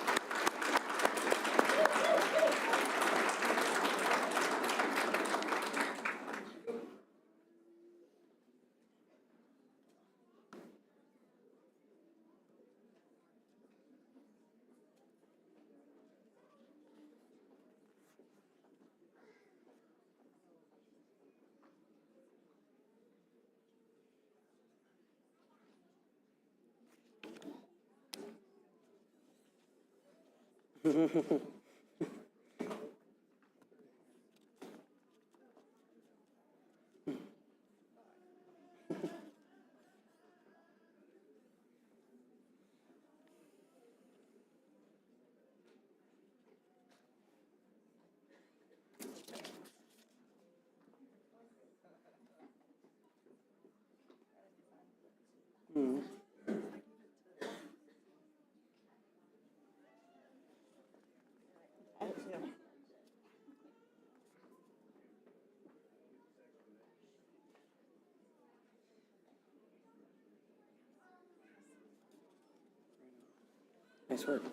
Nice work.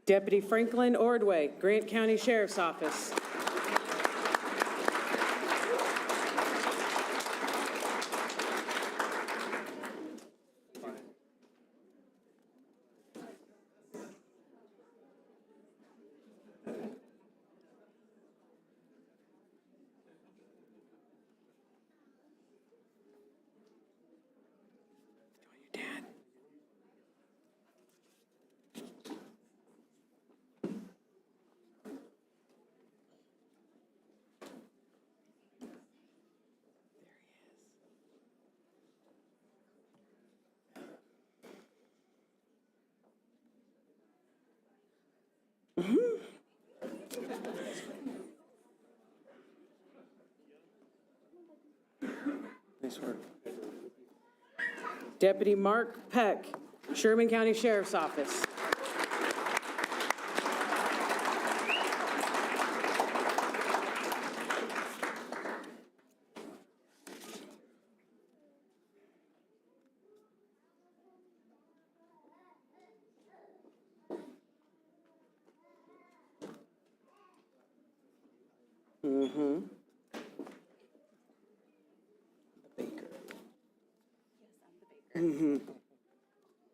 Deputy Franklin Ordway, Grant County Sheriff's Office. Nice work. Deputy Mark Peck, Sherman County Sheriff's Office.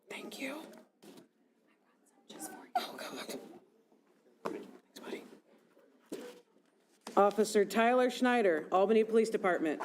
Thank you. Oh, God. Thanks, buddy. Officer Tyler Schneider, Albany Police Department.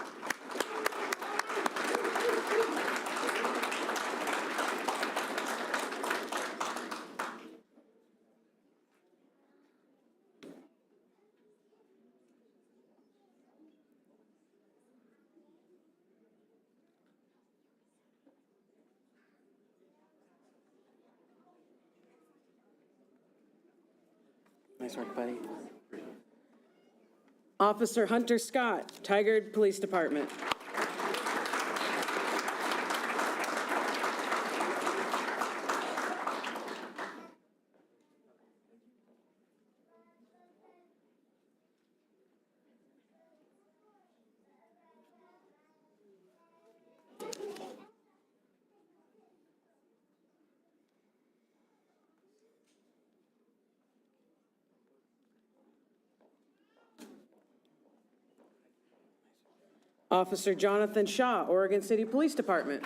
Nice work, buddy. Officer Hunter Scott, Tigard Police Department. Officer Jonathan Shaw, Oregon City Police Department.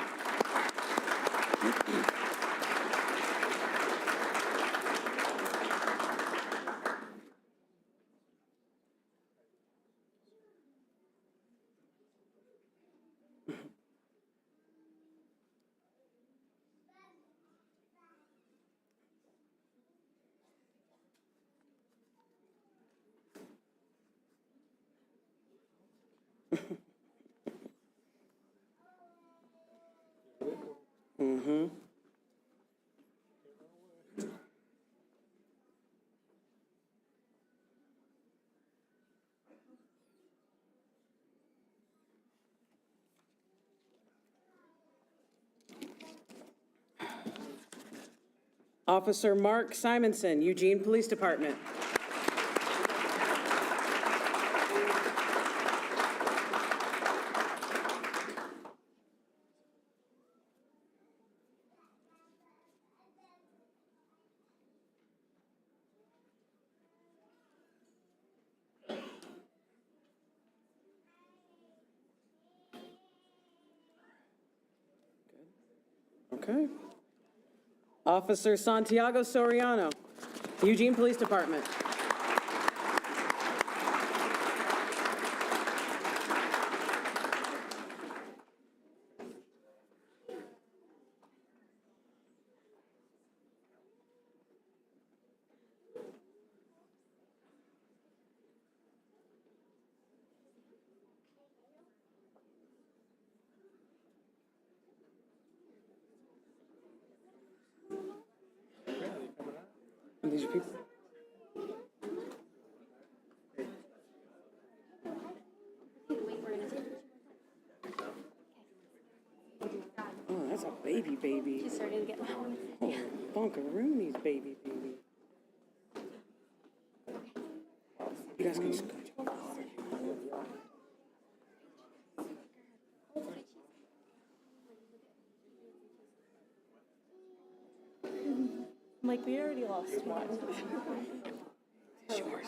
Officer Mark Simonson, Eugene Police Department. Okay. Officer Santiago Soriano, Eugene Police Department. These are people. Oh, that's a baby. She's starting to get loud. Oh, Bunkarooni's baby. You guys can scooch. I'm like, we already lost one. It's yours.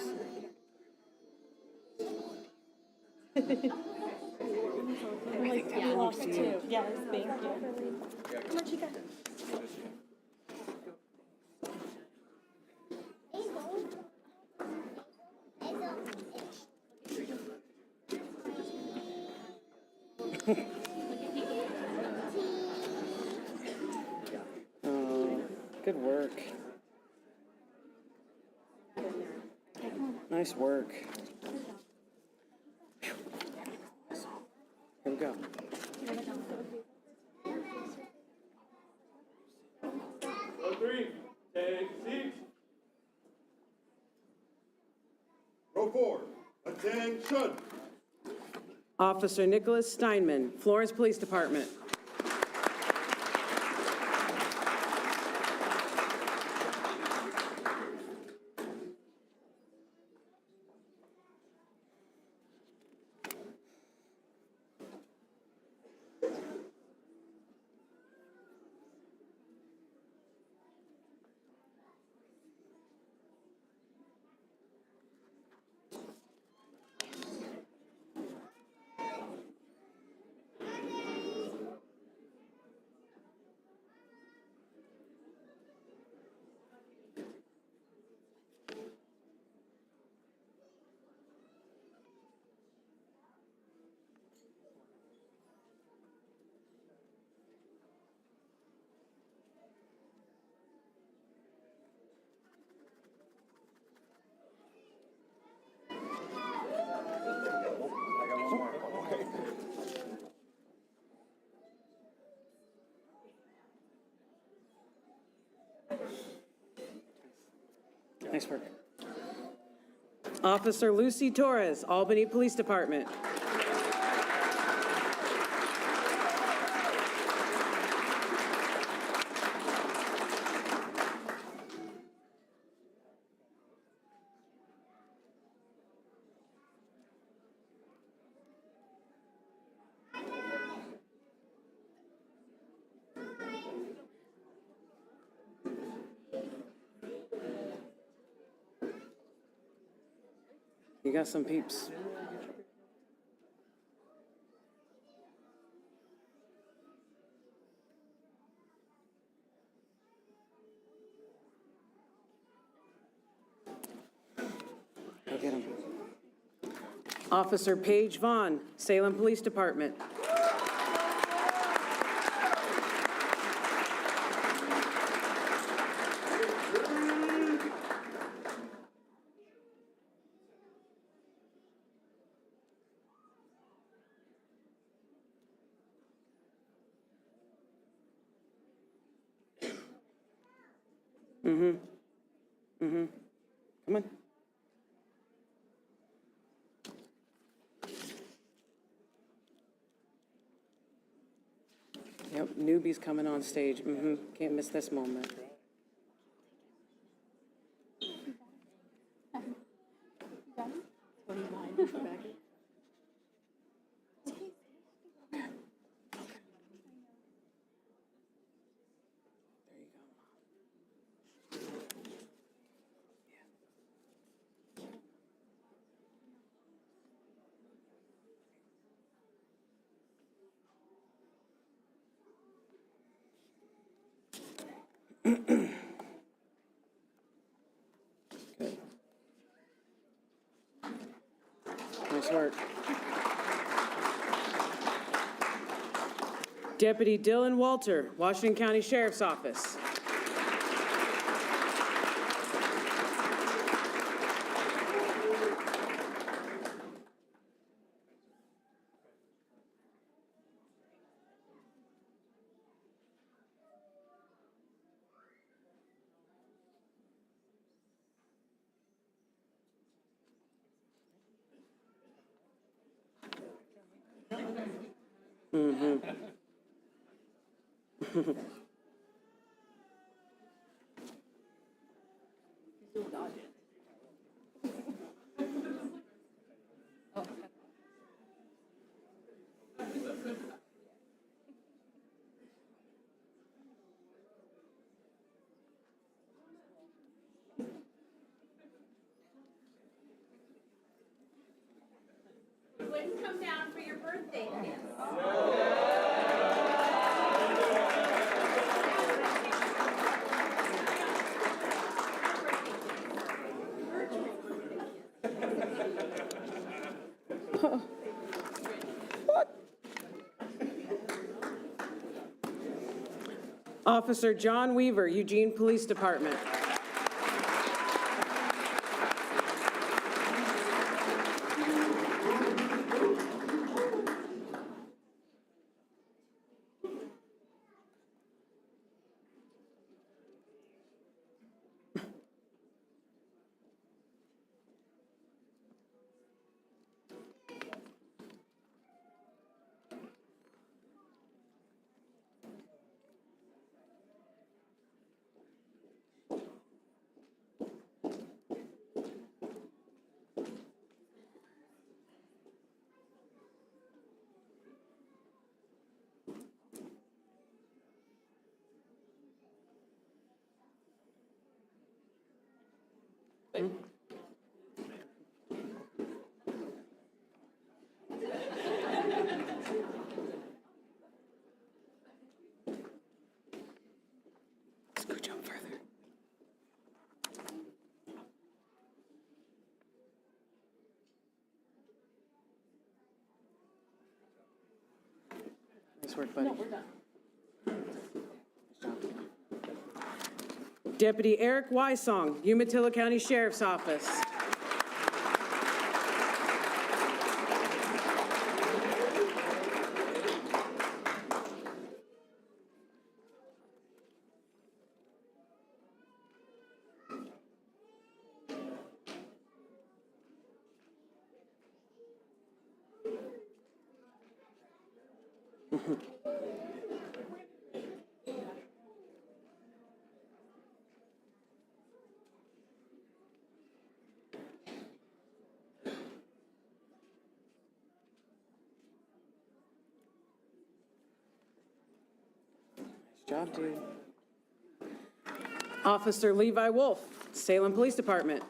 I'm like, we lost two. Yes, thank you. Come on, Chica. Oh, good work. Nice work. Here we go. Row 3, take seats. Row 4, attention. Officer Nicholas Steinman, Florence Police Department. Nice work. Officer Lucy Torres, Albany Police Department. You got some peeps. Go get him. Officer Paige Vaughn, Salem Police Department. Come on. Yep, newbies coming on stage. Can't miss this moment. There you go. Good. Nice work. Deputy Dylan Walter, Washington County Sheriff's Office. Wouldn't come down for your birthday kiss. Officer John Weaver, Eugene Police Department. Scooch up further. Nice work, buddy. No, we're done. Deputy Eric Wysong, Umatilla County Sheriff's Office. Nice job, dude. Officer Levi Wolf, Salem Police Department.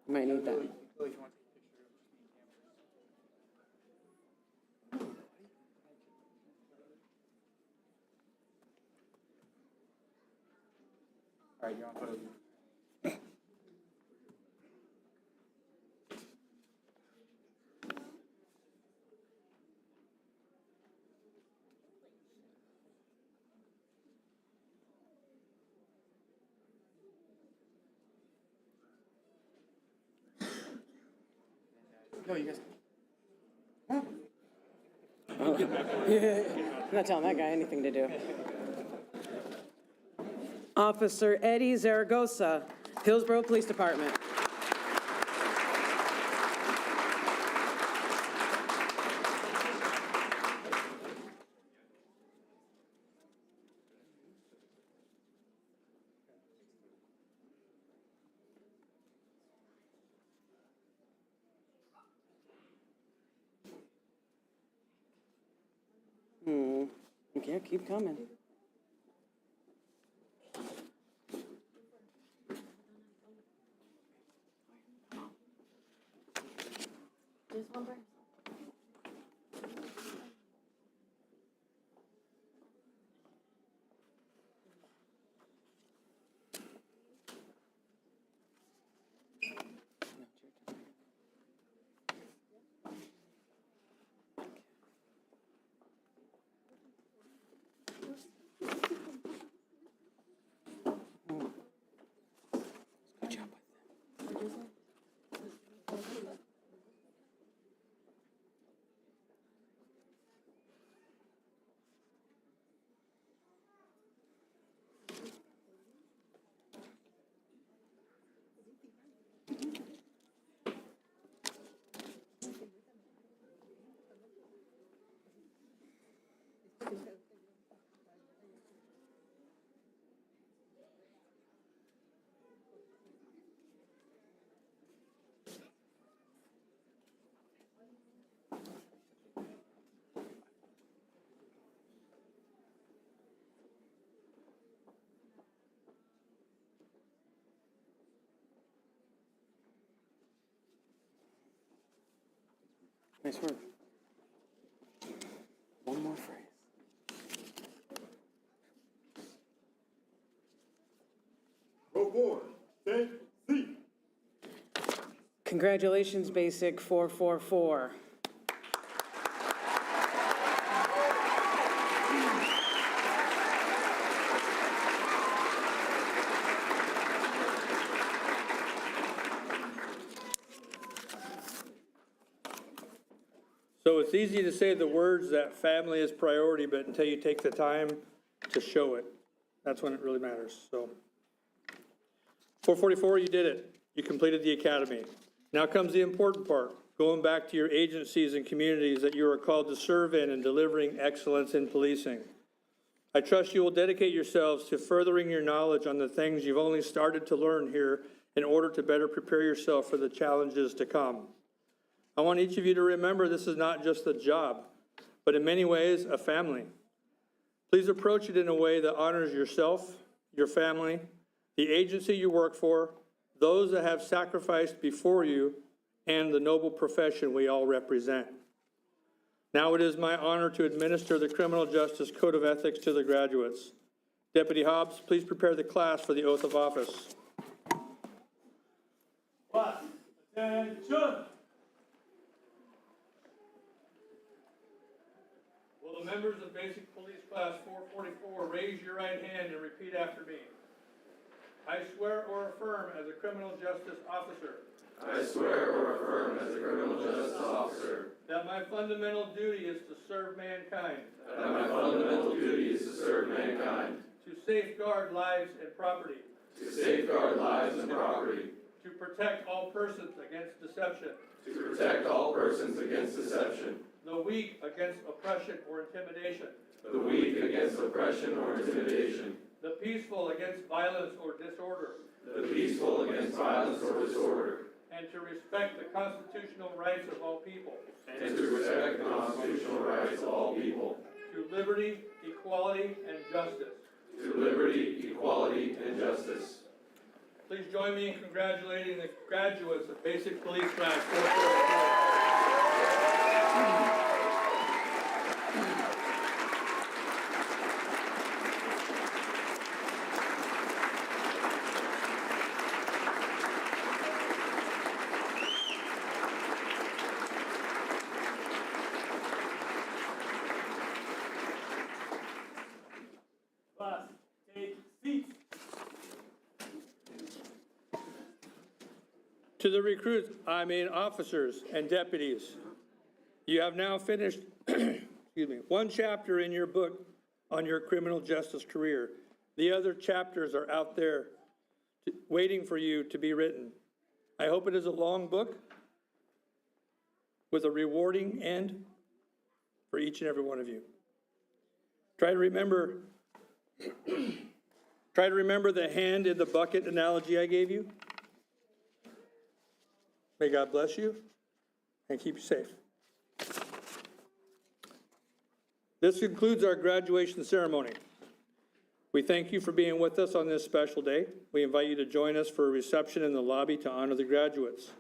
You might need that. All right, you want to put it? No, you guys. I'm not telling that guy anything to do. Officer Eddie Zaragoza, Hillsborough Police Department. Yeah, keep coming. Nice work. One more phrase. Row 4, take seat. Congratulations, Basic 444. So it's easy to say the words that family is priority, but until you take the time to show it, that's when it really matters, so. 444, you did it. You completed the academy. Now comes the important part, going back to your agencies and communities that you are called to serve in and delivering excellence in policing. I trust you will dedicate yourselves to furthering your knowledge on the things you've only started to learn here in order to better prepare yourself for the challenges to come. I want each of you to remember this is not just a job, but in many ways, a family. Please approach it in a way that honors yourself, your family, the agency you work for, those that have sacrificed before you, and the noble profession we all represent. Now it is my honor to administer the Criminal Justice Code of Ethics to the graduates. Deputy Hobbs, please prepare the class for the oath of office. Class, attention. Will the members of Basic Police Class 444 raise your right hand and repeat after me? I swear or affirm as a criminal justice officer I swear or affirm as a criminal justice officer that my fundamental duty is to serve mankind, that my fundamental duty is to serve mankind, to safeguard lives and property, to safeguard lives and property, to protect all persons against deception, to protect all persons against deception, the weak against oppression or intimidation, the weak against oppression or intimidation, the peaceful against violence or disorder, the peaceful against violence or disorder, and to respect the constitutional rights of all people, and to respect the constitutional rights of all people, to liberty, equality, and justice. to liberty, equality, and justice. Please join me in congratulating the graduates of Basic Police Class 444. Class, take seats. To the recruits, officers and deputies, you have now finished, one chapter in your book on your criminal justice career. The other chapters are out there waiting for you to be written. I hope it is a long book with a rewarding end for each and every one of you. Try to remember the hand in the bucket analogy I gave you. May God bless you and keep you safe. This concludes our graduation ceremony. We thank you for being with us on this special day. We invite you to join us for a reception in the lobby to honor the graduates.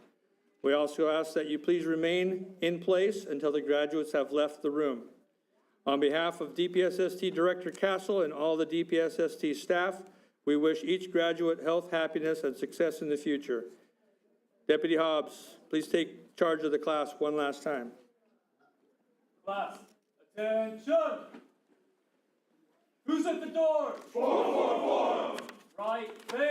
We also ask that you please remain in place until the graduates have left the room. On behalf of DPSST Director Castle and all the DPSST staff, we wish each graduate health, happiness, and success in the future. Deputy Hobbs, please take charge of the class one last time. Class, attention. Who's at the door? 444. Right face.